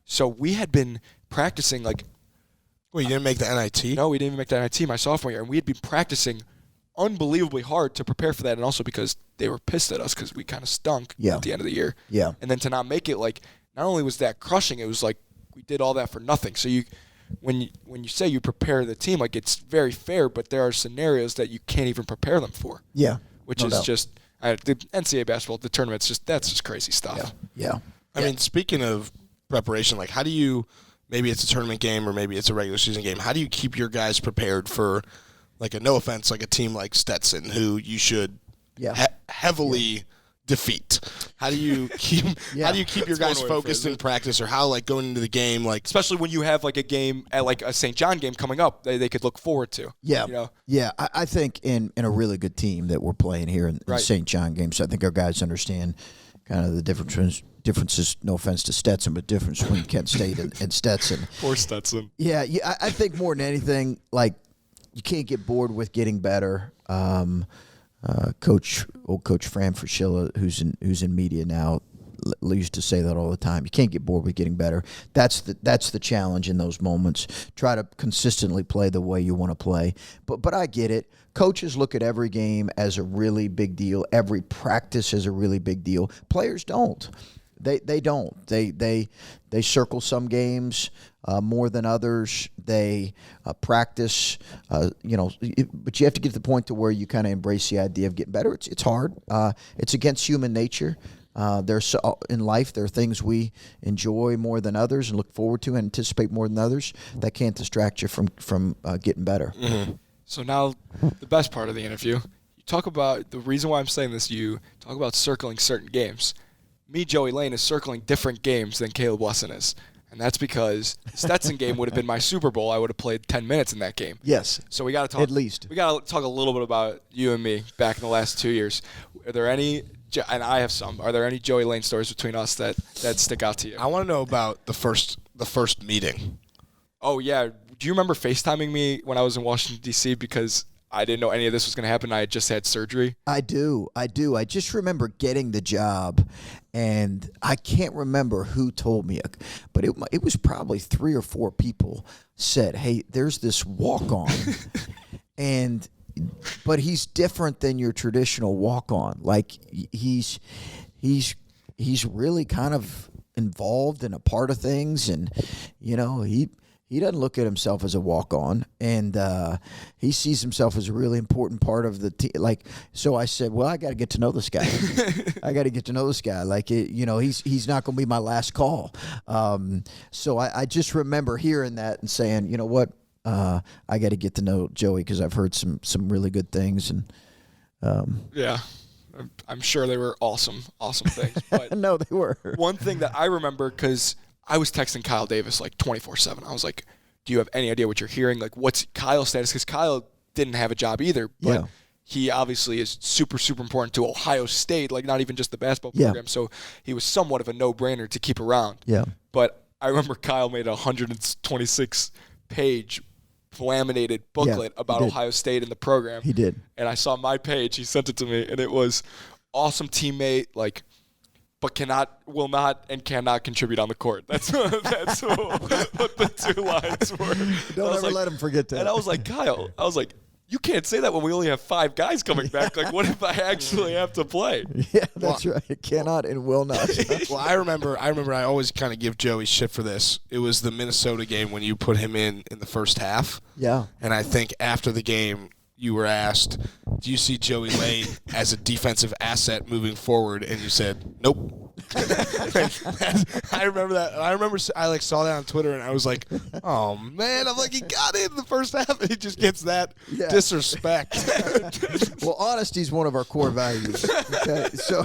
So we had been practicing like. Well, you didn't make the NIT? No, we didn't even make the NIT my sophomore year, and we had been practicing unbelievably hard to prepare for that, and also because they were pissed at us because we kind of stunk at the end of the year. Yeah. And then to not make it, like, not only was that crushing, it was like we did all that for nothing. So when you say you prepare the team, like, it's very fair, but there are scenarios that you can't even prepare them for. Yeah. Which is just the NCAA basketball, the tournaments, that's just crazy stuff. Yeah. I mean, speaking of preparation, like, how do you, maybe it's a tournament game or maybe it's a regular season game, how do you keep your guys prepared for, like, no offense, like a team like Stetson, who you should heavily defeat? How do you keep your guys focused in practice, or how, like, going into the game, like, especially when you have, like, a game at, like, a St. John game coming up they could look forward to? Yeah. Yeah, I think in a really good team that we're playing here in St. John games, I think our guys understand kind of the differences, no offense to Stetson, but difference between Kent State and Stetson. Poor Stetson. Yeah, I think more than anything, like, you can't get bored with getting better. Coach Fran Fraschilla, who's in media now, used to say that all the time. You can't get bored with getting better. That's the challenge in those moments. Try to consistently play the way you want to play. But I get it. Coaches look at every game as a really big deal. Every practice is a really big deal. Players don't. They don't. They circle some games more than others. They practice, but you have to get to the point to where you kind of embrace the idea of getting better. It's hard. It's against human nature. In life, there are things we enjoy more than others and look forward to and anticipate more than others that can't distract you from getting better. Mm-hmm. So now the best part of the interview, you talk about the reason why I'm saying this. You talk about circling certain games. Me, Joey Lane, is circling different games than Caleb Wesson is. And that's because the Stetson game would have been my Super Bowl. I would have played 10 minutes in that game. Yes. So we got to talk. At least. We got to talk a little bit about you and me back in the last 2 years. Are there any, and I have some, are there any Joey Lane stories between us that stick out to you? I want to know about the first meeting. Oh, yeah. Do you remember FaceTiming me when I was in Washington, D.C. because I didn't know any of this was going to happen? I had just had surgery. I do. I just remember getting the job, and I can't remember who told me, but it was probably 3 or 4 people said, hey, there's this walk-on, but he's different than your traditional walk-on. Like, he's really kind of involved and a part of things, and, he doesn't look at himself as a walk-on, and he sees himself as a really important part of the team. Like, so I said, well, I got to get to know this guy. Like, he's not going to be my last call. So I just remember hearing that and saying, you know what, I got to get to know Joey because I've heard some really good things. And yeah, I'm sure they were awesome things. But no, they were. One thing that I remember, because I was texting Kyle Davis like 24/7. I was like, do you have any idea what you're hearing? Like, what's Kyle's status? Because Kyle didn't have a job either, but he obviously is super, super important to Ohio State, like not even just the basketball program. So he was somewhat of a no-brainer to keep around. Yeah. But I remember Kyle made a 126-page laminated booklet about Ohio State and the program. He did. And I saw my page. He sent it to me, and it was awesome teammate, but will not, and cannot contribute on the court. That's what the 2 lines were. Don't ever let him forget that. And I was like, Kyle, you can't say that when we only have 5 guys coming back. Like, what if I actually have to play? Yeah, that's right. It cannot and will not. Well, I remember I always kind of give Joey shit for this. It was the Minnesota game when you put him in the first half. Yeah. And I think after the game, you were asked, do you see Joey Lane as a defensive asset moving forward? And you said, nope. I remember that. I remember I saw that on Twitter, and I was like, oh, man. I'm like, he got it in the first half, and he just gets that disrespect. Well, honesty is one of our core values. Okay? So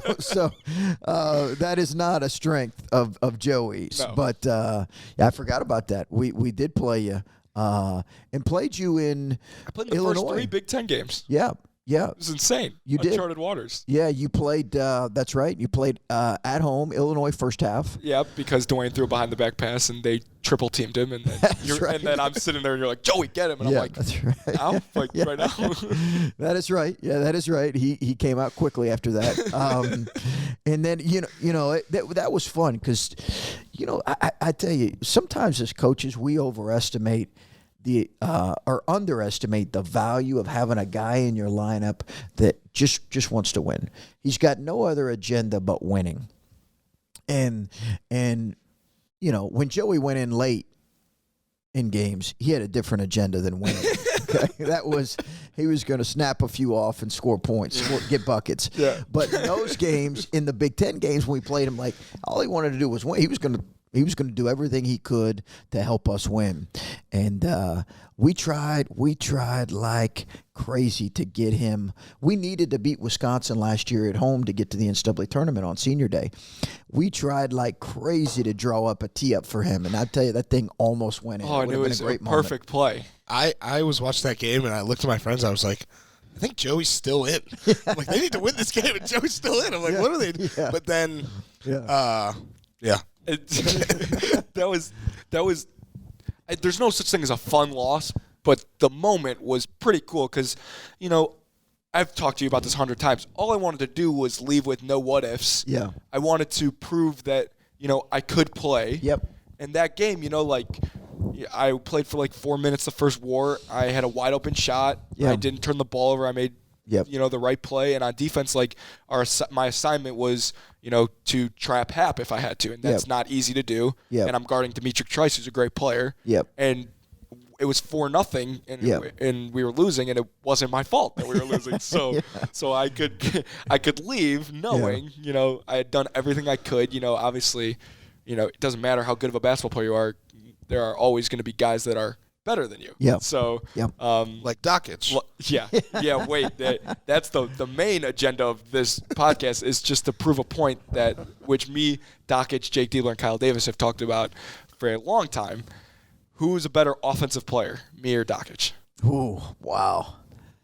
that is not a strength of Joey's. No. But I forgot about that. We did play you. And played you in I played in the Illinois. first 3 Big Ten games. Yeah. It was insane. You did. Uncharted waters. Yeah, you played, that's right. You played at home, Illinois first half. Yeah, because Dwayne threw a behind the back pass and they triple teamed him. And then, and then I'm sitting there and you're like, Joey, get him. And I'm like, that's right. Now? Like, right now? That is right. Yeah, that is right. He came out quickly after that. And then, that was fun because, I tell you, sometimes as coaches, we overestimate or underestimate the value of having a guy in your lineup that just wants to win. He's got no other agenda but winning. And when Joey went in late in games, he had a different agenda than winning. Okay? He was going to snap a few off and score points, get buckets. Yeah. But in those games, in the Big Ten games when we played him, like all he wanted to do was win. He was going to do everything he could to help us win. And we tried like crazy to get him. We needed to beat Wisconsin last year at home to get to the NCAA tournament on senior day. We tried like crazy to draw up a tee up for him. And I tell you, that thing almost went in. Oh, and it was a perfect play. I was watching that game, and I looked at my friends. I was like, I think Joey's still in. I'm like, they need to win this game, and Joey's still in. I'm like, what are they? Yeah. But then, yeah. That was. There's no such thing as a fun loss, but the moment was pretty cool because, I've talked to you about this 100 times. All I wanted to do was leave with no what ifs. Yeah. I wanted to prove that I could play. Yep. And that game, I played for like 4 minutes the first war. I had a wide open shot. Yeah. I didn't turn the ball over. I made the right play. And on defense, like my assignment was, to trap Hap if I had to, and that's not easy to do. And I'm guarding Demetric Trice, who's a great player. And it was 4-0, and we were losing, and it wasn't my fault that we were losing. So so I could leave knowing, I had done everything I could. Obviously, it doesn't matter how good of a basketball player you are. There are always going to be guys that are better than you. So like Dockich. Wait, that's the main agenda of this podcast is just to prove a point that which me, Dockich, Jake Diebler, and Kyle Davis have talked about for a long time. Who's a better offensive player, me or Dockich? Ooh, wow.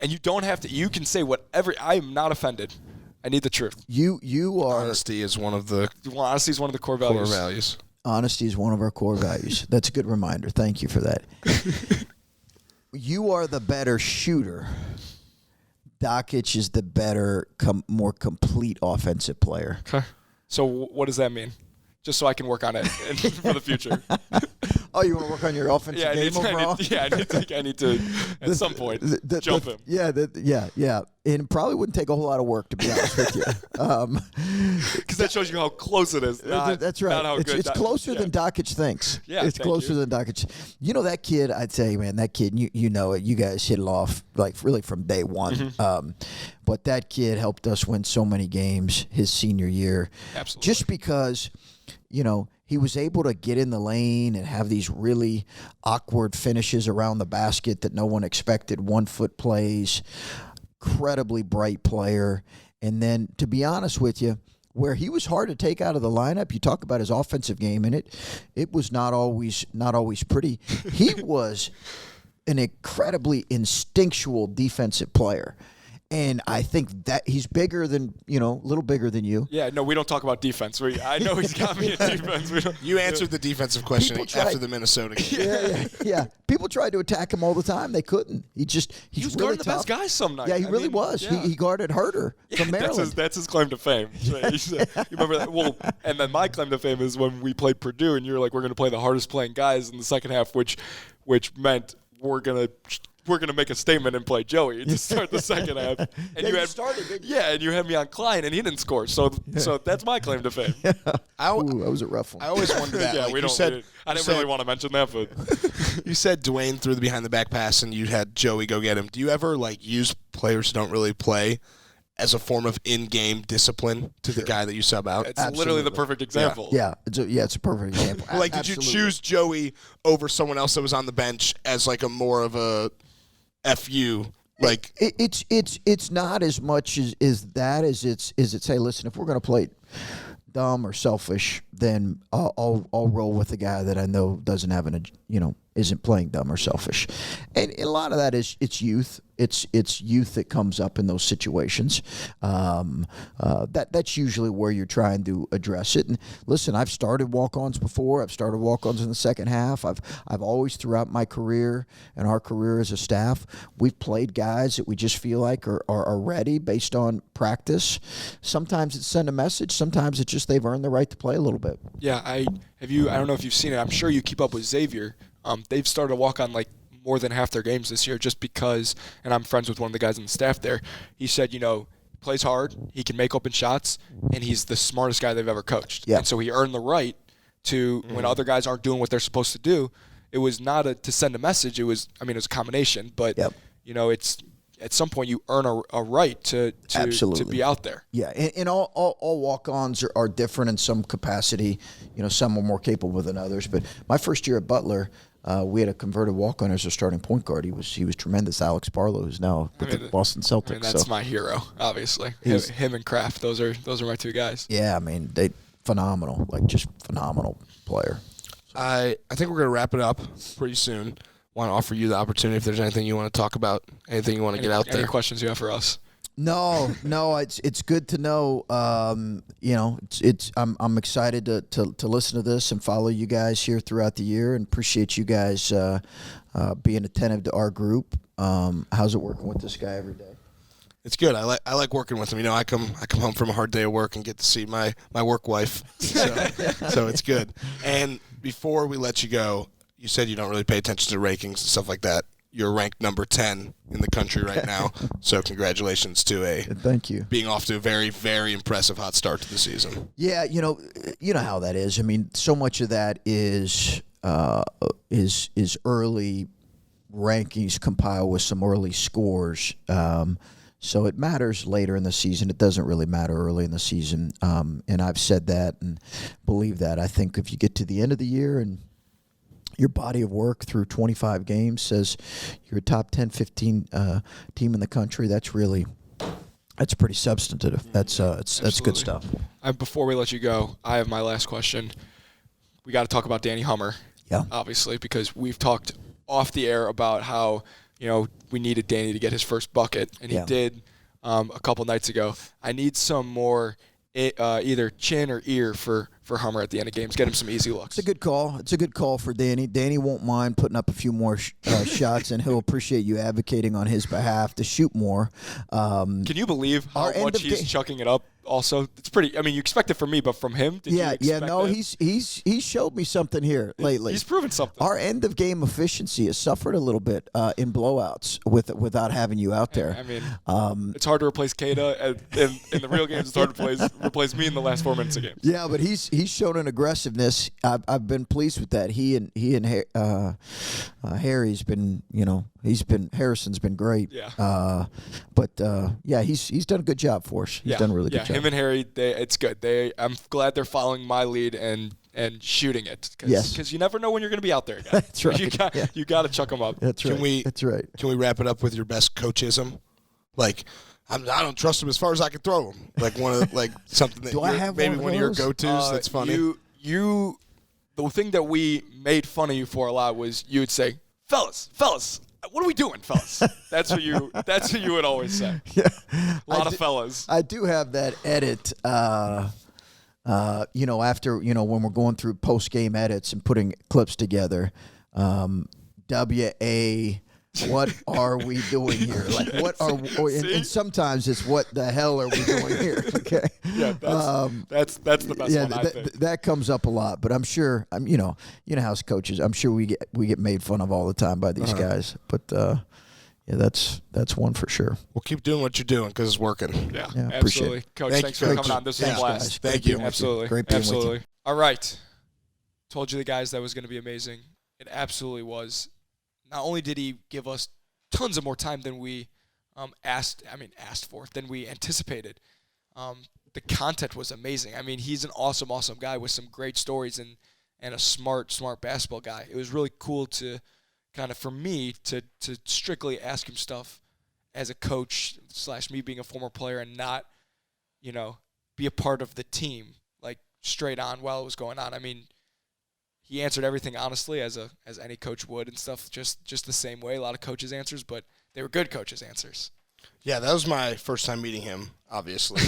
And you don't have to. You can say whatever. I am not offended. I need the truth. You are. Honesty is one of the core values. Honesty is one of our core values. That's a good reminder. Thank you for that. You are the better shooter. Dockich is the better, more complete offensive player. Okay. So what does that mean? Just so I can work on it for the future. Oh, you want to work on your offensive game overall? I need to at some point jump him. Yeah. And it probably wouldn't take a whole lot of work, to be honest with you. Because that shows you how close it is. That's right. Not how good it's closer than Dockich thinks. Yeah, it's closer than Dockich. That kid, I'd say, man, that kid, you know it. You guys hit it off, like, really from day one. Mm-hmm. But that kid helped us win so many games his senior year. Absolutely. Just because, he was able to get in the lane and have these really awkward finishes around the basket that no one expected, 1-foot plays, incredibly bright player. And then, to be honest with you, where he was hard to take out of the lineup, you talk about his offensive game, and it was not always pretty. He was an incredibly instinctual defensive player. And I think that he's bigger than, a little bigger than you. Yeah, no, we don't talk about defense. I know he's got me in defense. You answered the defensive question after the Minnesota game. Yeah. People tried to attack him all the time. They couldn't. He was really guarding the best guys some nights. Yeah, he really was. Yeah. He guarded Herter from Maryland. That's his claim to fame. You remember that? Well, and then my claim to fame is when we played Purdue, and you were like, we're going to play the hardest playing guys in the second half, which meant we're going to make a statement and play Joey to start the second half. And and you had me on Klein, and he didn't score. So that's my claim to fame. That was a rough one. I always wonder that. I didn't really want to mention that, but you said Dwayne threw the behind the back pass, and you had Joey go get him. Do you ever use players who don't really play as a form of in-game discipline to the guy that you sub out? It's literally the perfect example. Yeah, it's a perfect example. Did you choose Joey over someone else that was on the bench as a more of a FU? It's not as much as that as it's hey, listen, if we're going to play dumb or selfish, then I'll roll with the guy that I know doesn't have isn't playing dumb or selfish. And a lot of that is it's youth. It's youth that comes up in those situations. That's usually where you're trying to address it. And listen, I've started walk-ons before. I've started walk-ons in the second half. I've always throughout my career and our career as a staff, we've played guys that we just feel like are ready based on practice. Sometimes it's send a message. Sometimes it's just they've earned the right to play a little bit. Yeah, I don't know if you've seen it. I'm sure you keep up with Xavier. They've started to walk on more than half their games this year just because, and I'm friends with one of the guys on the staff there, he said, plays hard, he can make open shots, and he's the smartest guy they've ever coached. Yeah. And so he earned the right to, when other guys aren't doing what they're supposed to do, it was not to send a message, it was a combination, but, it's at some point you earn a right to be out there. Yeah, and all walk-ons are different in some capacity. Some are more capable than others. But my first year at Butler, we had a converted walk-on as a starting point guard. He was tremendous. Alex Barlow, who's now with the Boston Celtics. That's my hero, obviously. Him and Kraft, those are my two guys. Yeah, they phenomenal, just phenomenal player. So. I think we're gonna wrap it up pretty soon. Want to offer you the opportunity if there's anything you want to talk about, anything you want to get out there. Any questions you have for us? No, it's good to know. I'm excited to listen to this and follow you guys here throughout the year, and appreciate you guys being attentive to our group. How's it working with this guy every day? It's good. I like working with him. I come home from a hard day of work and get to see my work wife, so it's good. And before we let you go, you said you don't really pay attention to rankings and stuff like that. you're ranked number 10 in the country right now. So congratulations to Thank you. being off to a very, very impressive hot start to the season. Yeah, you know how that is. I mean, so much of that is early rankings compiled with some early scores. So it matters later in the season. It doesn't really matter early in the season. And I've said that and believe that. I think if you get to the end of the year and your body of work through 25 games says you're a top 10, 15 team in the country, that's pretty substantive. That's good stuff. Before we let you go, I have my last question. We got to talk about Danny Hummer. Yeah. Obviously, because we've talked off the air about how, we needed Danny to get his first bucket, and he did a couple nights ago. I need some more either chin or ear for Hummer at the end of games. Get him some easy looks. It's a good call. It's a good call for Danny. Danny won't mind putting up a few more shots, and he'll appreciate you advocating on his behalf to shoot more. Can you believe how much he's chucking it up? Also, it's pretty. I mean, you expect it from me, but from him, he's showed me something here lately. He's proven something. Our end of game efficiency has suffered a little bit in blowouts without having you out there. I mean, it's hard to replace Keita in the real games. It's hard to replace me in the last 4 minutes of games. Yeah, but he's shown an aggressiveness. I've been pleased with that. He and Harry's been Harrison's been great. Yeah. He's done a good job for us. He's done a really good job. Him and Harry, it's good. I'm glad they're following my lead and shooting it. Because you never know when you're going to be out there again. That's right. You got to chuck them up. That's right. That's right. Can we wrap it up with your best coachism? Like, I don't trust him as far as I can throw him. Like something that Do I have maybe one of your go-tos. That's funny. The thing that we made fun of you for a lot was you would say, fellas, what are we doing, fellas? That's what you would always say. Yeah. A lot of fellas. I do have that edit, after, when we're going through post-game edits and putting clips together, W.A., what are we doing here? Like, what are and sometimes it's what the hell are we doing here? Okay. Yeah, that's the best one, I think. That comes up a lot, but I'm sure how as coaches, I'm sure we get made fun of all the time by these guys. But that's one for sure. Well, keep doing what you're doing because it's working. Yeah, appreciate absolutely. it. Coach, thanks for coming on. This was a blast. Thank you. Absolutely. Great being with you. Absolutely. All right. Told you the guys that was going to be amazing. It absolutely was. Not only did he give us tons of more time than we asked for, than we anticipated. The content was amazing. I mean, he's an awesome guy with some great stories and a smart basketball guy. It was really cool to kind of, for me, to strictly ask him stuff as a coach / me being a former player and not, be a part of the team, like straight on while it was going on. I mean, he answered everything honestly as any coach would and stuff, just the same way. A lot of coaches' answers, but they were good coaches' answers. Yeah, that was my first time meeting him, obviously.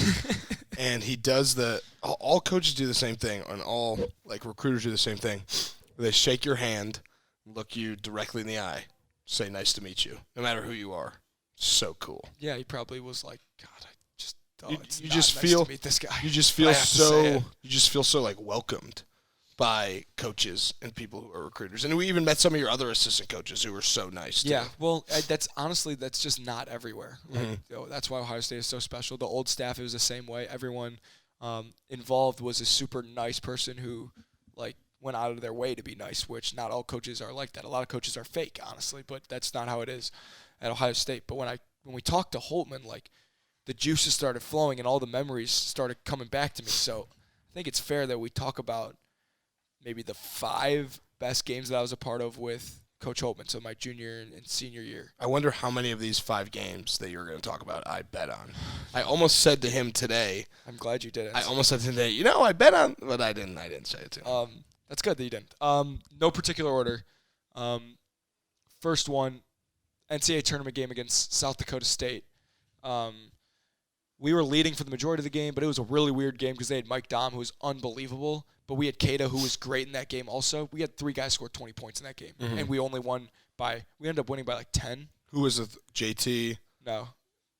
And he does all coaches do the same thing, and all recruiters do the same thing. They shake your hand, look you directly in the eye, say nice to meet you, no matter who you are. So cool. Yeah, he probably was like, God, you just feel to meet this guy. You just feel so welcomed by coaches and people who are recruiters. And we even met some of your other assistant coaches who were so nice, too. Yeah, well, that's just not everywhere. That's why Ohio State is so special. The old staff, it was the same way. Everyone involved was a super nice person who, went out of their way to be nice, which not all coaches are like that. A lot of coaches are fake, honestly, but that's not how it is at Ohio State. But when we talked to Holtmann, the juices started flowing and all the memories started coming back to me. So I think it's fair that we talk about maybe the 5 best games that I was a part of with Coach Holtmann, so my junior and senior year. I wonder how many of these 5 games that you're going to talk about I bet on. I almost said to him today. I'm glad you didn't. I almost said to him today, I bet on, but I didn't say it to him. That's good that you didn't. No particular order. First one, NCAA tournament game against South Dakota State. We were leading for the majority of the game, but it was a really weird game because they had Mike Dahm, who was unbelievable. But we had Keita, who was great in that game also. We had 3 guys score 20 points in that game. Mm-hmm. And we only we ended up winning by 10. Who was it? JT? No.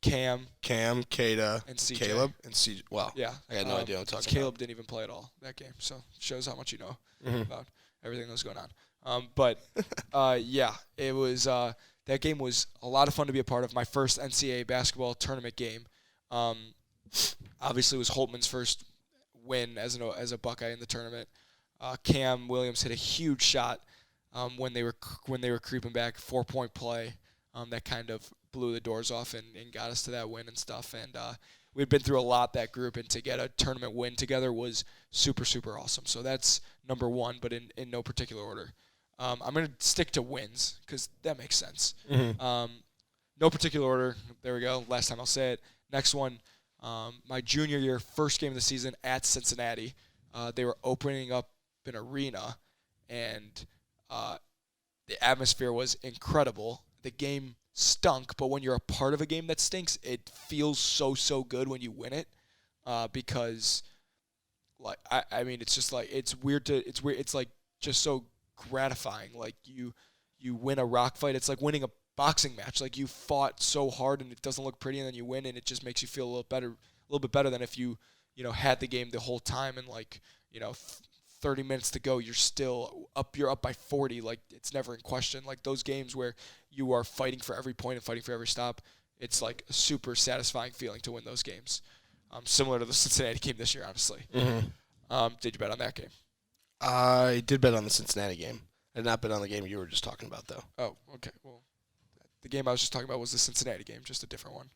Cam, Keita, and CJ. Caleb, and CJ. Wow. Yeah. I had no idea what I'm talking Caleb about. didn't even play at all that game. So shows how much you know about everything that was going on. It was, that game was a lot of fun to be a part of. My first NCAA basketball tournament game. Obviously, it was Holtmann's first win as a Buckeye in the tournament. Cam Williams hit a huge shot when they were creeping back, 4-point play that kind of blew the doors off and got us to that win and stuff. And we'd been through a lot, that group, and to get a tournament win together was super, super awesome. So that's number one, but in no particular order. I'm going to stick to wins because that makes sense. Mm-hmm. No particular order. There we go. Last time I'll say it. Next one, my junior year, first game of the season at Cincinnati. They were opening up an arena, and the atmosphere was incredible. The game stunk, but when you're a part of a game that stinks, it feels so good when you win it, because like I mean it's just like it's weird. It's like just so gratifying. Like you win a rock fight. It's like winning a boxing match. Like you fought so hard and it doesn't look pretty, and then you win, and it just makes you feel a little bit better than if you had the game the whole time and 30 minutes to go, you're up by 40. Like it's never in question. Like those games where you are fighting for every point and fighting for every stop, it's like a super satisfying feeling to win those games. Similar to the Cincinnati game this year, honestly. Mm-hmm. Did you bet on that game? I did bet on the Cincinnati game. I did not bet on the game you were just talking about, though. Oh, okay. Well, the game I was just talking about was the Cincinnati game, just a different one.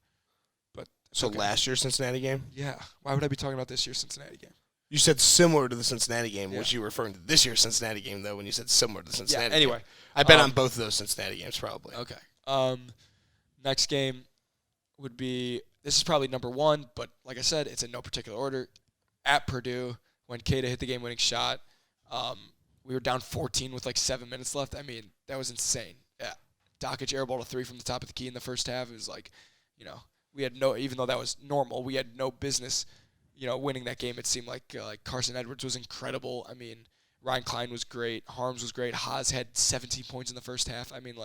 But so okay. Last year's Cincinnati game? Yeah. Why would I be talking about this year's Cincinnati game? You said similar to the Cincinnati game. Yeah. Was you referring to this year's Cincinnati game, though, when you said similar to the Cincinnati game? Anyway. I bet on both of those Cincinnati games, probably. Okay. Next game would be, this is probably number one, but like I said, it's in no particular order. At Purdue, when Keita hit the game-winning shot, we were down 14 with 7 minutes left. I mean, that was insane. Yeah. Dockich airballed a 3 from the top of the key in the first half. It was we had even though that was normal, we had no business winning that game. It seemed like Carson Edwards was incredible. I mean, Ryan Klein was great. Harms was great. Haas had 17 points in the first half. I mean,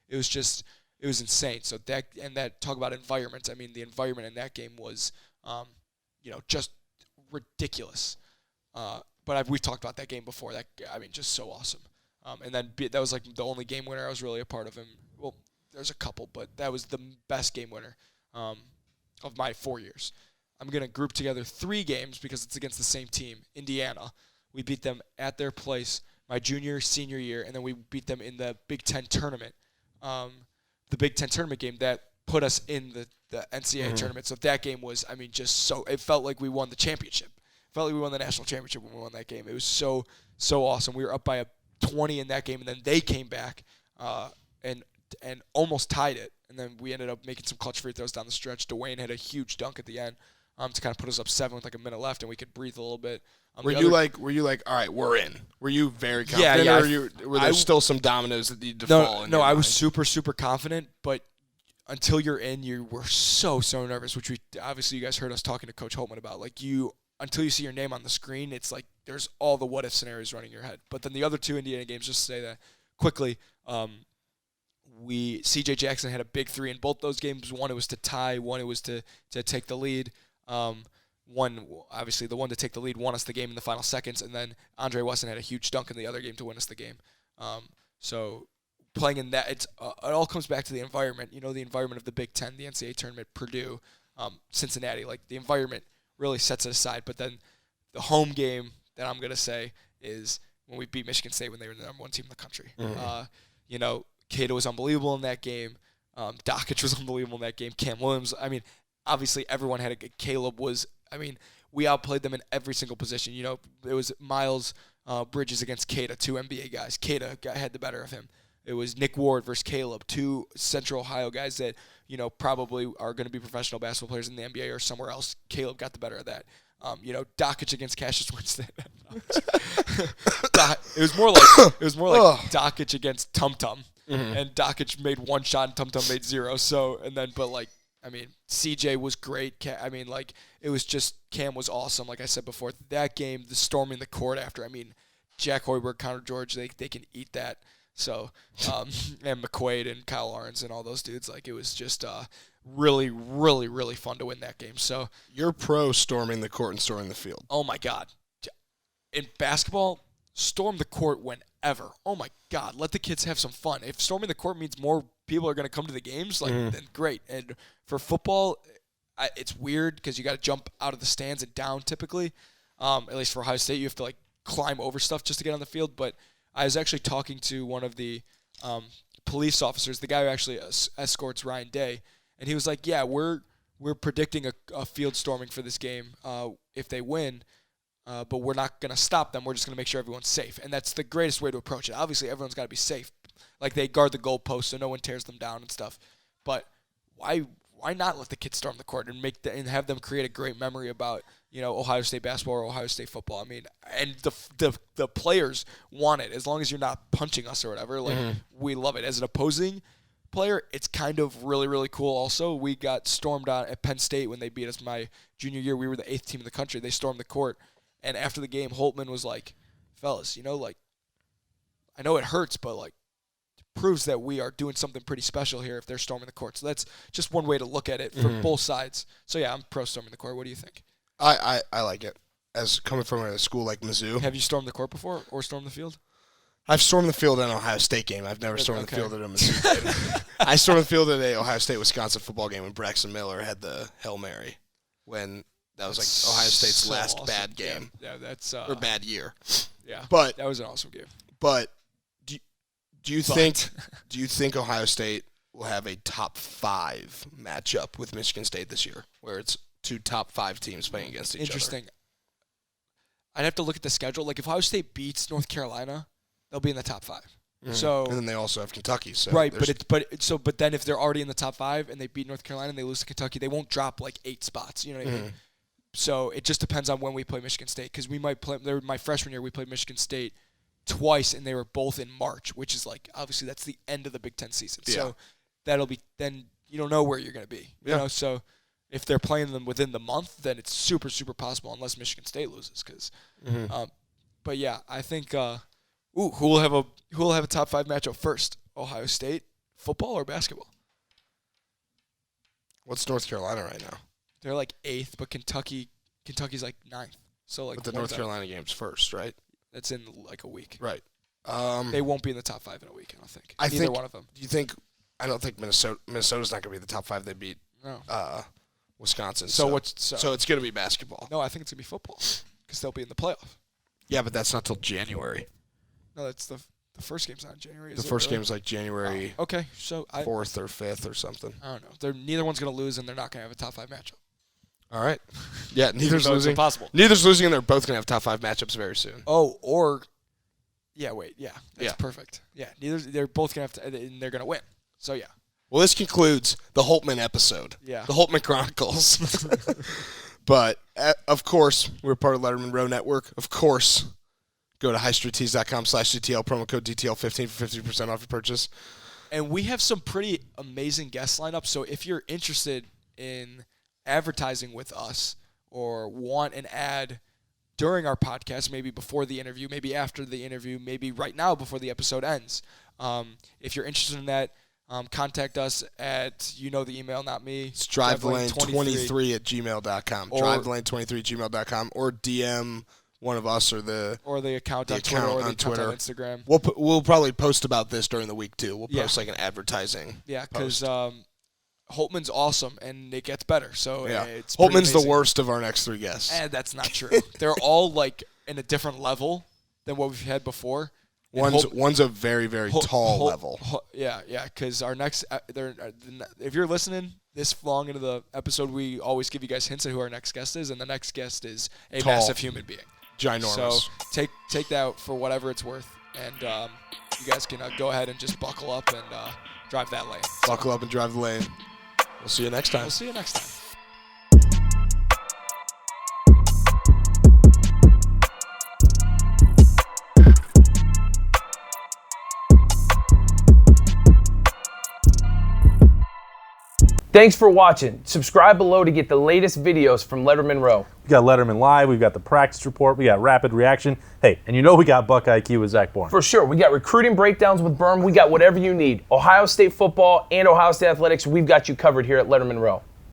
it was insane. So talk about environment. I mean, the environment in that game was, just ridiculous. But we've talked about that game before. Just so awesome. And then that was the only game winner I was really a part of. Well, there's a couple, but that was the best game winner of my 4 years. I'm going to group together 3 games because it's against the same team, Indiana. We beat them at their place my junior, senior year, and then we beat them in the Big Ten tournament. The Big Ten tournament game that put us in the NCAA tournament. So that game was, it felt like we won the championship. It felt like we won the national championship when we won that game. It was so awesome. We were up by 20 in that game, and then they came back and almost tied it. And then we ended up making some clutch free throws down the stretch. Dwayne had a huge dunk at the end to kind of put us up 7 with a minute left, and we could breathe a little bit. Were you like, all right, we're in? Were you very confident? Yeah. Or were there still some dominoes that needed to fall? No, I was super, super confident, but until you're in, you were so nervous, which obviously you guys heard us talking to Coach Holtmann about. Until you see your name on the screen, it's like there's all the what-if scenarios running in your head. But then the other 2 Indiana games, just to say that quickly, C.J. Jackson had a big 3 in both those games. One, it was to tie. One, it was to take the lead. One, obviously, the one to take the lead won us the game in the final seconds, and then Andre Wesson had a huge dunk in the other game to win us the game. So playing in that, it all comes back to the environment. The environment of the Big Ten, the NCAA tournament, Purdue, Cincinnati. The environment really sets it aside. But then the home game that I'm going to say is when we beat Michigan State when they were the number 1 team in the country. Keita was unbelievable in that game. Dockich was unbelievable in that game. Cam Williams, obviously everyone had Caleb was, we outplayed them in every single position. It was Miles Bridges against Keita, 2 NBA guys. Keita had the better of him. It was Nick Ward versus Caleb, 2 Central Ohio guys that, probably are going to be professional basketball players in the NBA or somewhere else. Caleb got the better of that. Dockich against Cassius Winston. It was more like Dockich against Tum Tum. Mm-hmm. And Dockich made 1 shot and Tum Tum made 0. CJ was great. It was just, Cam was awesome. Like I said before, that game, the storming the court after, Jack Hoiberg, Connor George, they can eat that. So, and McQuaid and Kyle Lawrence and all those dudes, it was just really, really, really fun to win that game. So you're pro storming the court and storming the field. Oh my God. In basketball, storm the court whenever. Oh my God, let the kids have some fun. If storming the court means more people are going to come to the games, like then great. And for football, it's weird because you got to jump out of the stands and down typically. At least for Ohio State, you have to like climb over stuff just to get on the field. But I was actually talking to one of the police officers, the guy who actually escorts Ryan Day, and he was like, "Yeah, we're predicting a field storming for this game if they win." But we're not going to stop them. We're just going to make sure everyone's safe. And that's the greatest way to approach it. Obviously, everyone's got to be safe. Like, they guard the goalposts so no one tears them down and stuff. But why not let the kids storm the court and and have them create a great memory about, Ohio State basketball or Ohio State football? I mean, and the players want it. As long as you're not punching us or whatever, we love it. As an opposing player, it's kind of really, really cool also. We got stormed out at Penn State when they beat us my junior year. We were the 8th team in the country. They stormed the court. And after the game, Holtmann was like, fellas, I know it hurts, but, it proves that we are doing something pretty special here if they're storming the court. So that's just one way to look at it from both sides. So, yeah, I'm pro storming the court. What do you think? I like it. As coming from a school like Mizzou. Have you stormed the court before or stormed the field? I've stormed the field at an Ohio State game. I've never stormed the field at a Mizzou game. I stormed the field at a Ohio State-Wisconsin football game when Braxton Miller had the Hail Mary when – that was like Ohio State's last bad game. Yeah, that's or bad year. Yeah, but that was an awesome game. But do you think Ohio State will have a top 5 matchup with Michigan State this year, where it's 2 top 5 teams playing against each other? Interesting. I'd have to look at the schedule. Like if Ohio State beats North Carolina, they'll be in the top 5. So and then they also have Kentucky. So right, but then if they're already in the top 5 and they beat North Carolina and they lose to Kentucky, they won't drop like 8 spots. You know what I mean? So it just depends on when we play Michigan State, because we might play. My freshman year, we played Michigan State twice, and they were both in March, which is like obviously that's the end of the Big Ten season. Yeah. So that'll be then you don't know where you're going to be. You know, so if they're playing them within the month, then it's super possible unless Michigan State loses. But yeah, I think who will have a top 5 matchup first? Ohio State football or basketball? What's North Carolina right now? They're like 8th, but Kentucky's like 9th. So like, but the North Carolina game's first, right? That's in like a week. Right. They won't be in the top 5 in a week. I don't think. Neither one of them. Do you think? I don't think Minnesota's not going to be in the top 5. They beat Wisconsin. So it's going to be basketball. No, I think it's going to be football because they'll be in the playoff. Yeah, but that's not till January. No, that's the first game's not in January. The first game's like January. Okay, so 4th or 5th or something. I don't know. Neither one's going to lose, and they're not going to have a top 5 matchup. All right. Yeah, neither's losing. Impossible. Neither's losing, and they're both going to have top 5 matchups very soon. Oh, or that's perfect. Yeah, they're both going to have to, and they're going to win. So yeah. Well, this concludes the Holtmann episode. Yeah. The Holtmann Chronicles. But of course, we're part of Lettermen Row Network. Of course, go to highstreettees.com/DTL, promo code DTL15 for 50% off your purchase. And we have some pretty amazing guests lined up. So if you're interested in advertising with us or want an ad during our podcast, maybe before the interview, maybe after the interview, maybe right now before the episode ends, if you're interested in that, contact us at, the email, not me. It's drivelane23@gmail.com. Drivelane23@gmail.com, or DM one of us or the account on Twitter or the account on Instagram. We'll probably post about this during the week too. We'll post like an advertising. Yeah, because Holtmann's awesome and it gets better. So it's Holtmann's the worst of our next 3 guests. And that's not true. They're all like in a different level than what we've had before. One's a very, very tall level. Yeah, because our next, if you're listening this long into the episode, we always give you guys hints at who our next guest is, and the next guest is a massive human being. Ginormous. So take that for whatever it's worth, and you guys can go ahead and just buckle up and drive that lane. Buckle up and drive the lane. We'll see you next time. Thanks for watching. Subscribe below to get the latest videos from Lettermen Row. We got Letterman Live, we've got the practice report, we got rapid reaction. Hey, and we got Buckeye IQ with Zach Bourne. For sure. We got recruiting breakdowns with Berm. We got whatever you need. Ohio State football and Ohio State athletics, we've got you covered here at Lettermen Row.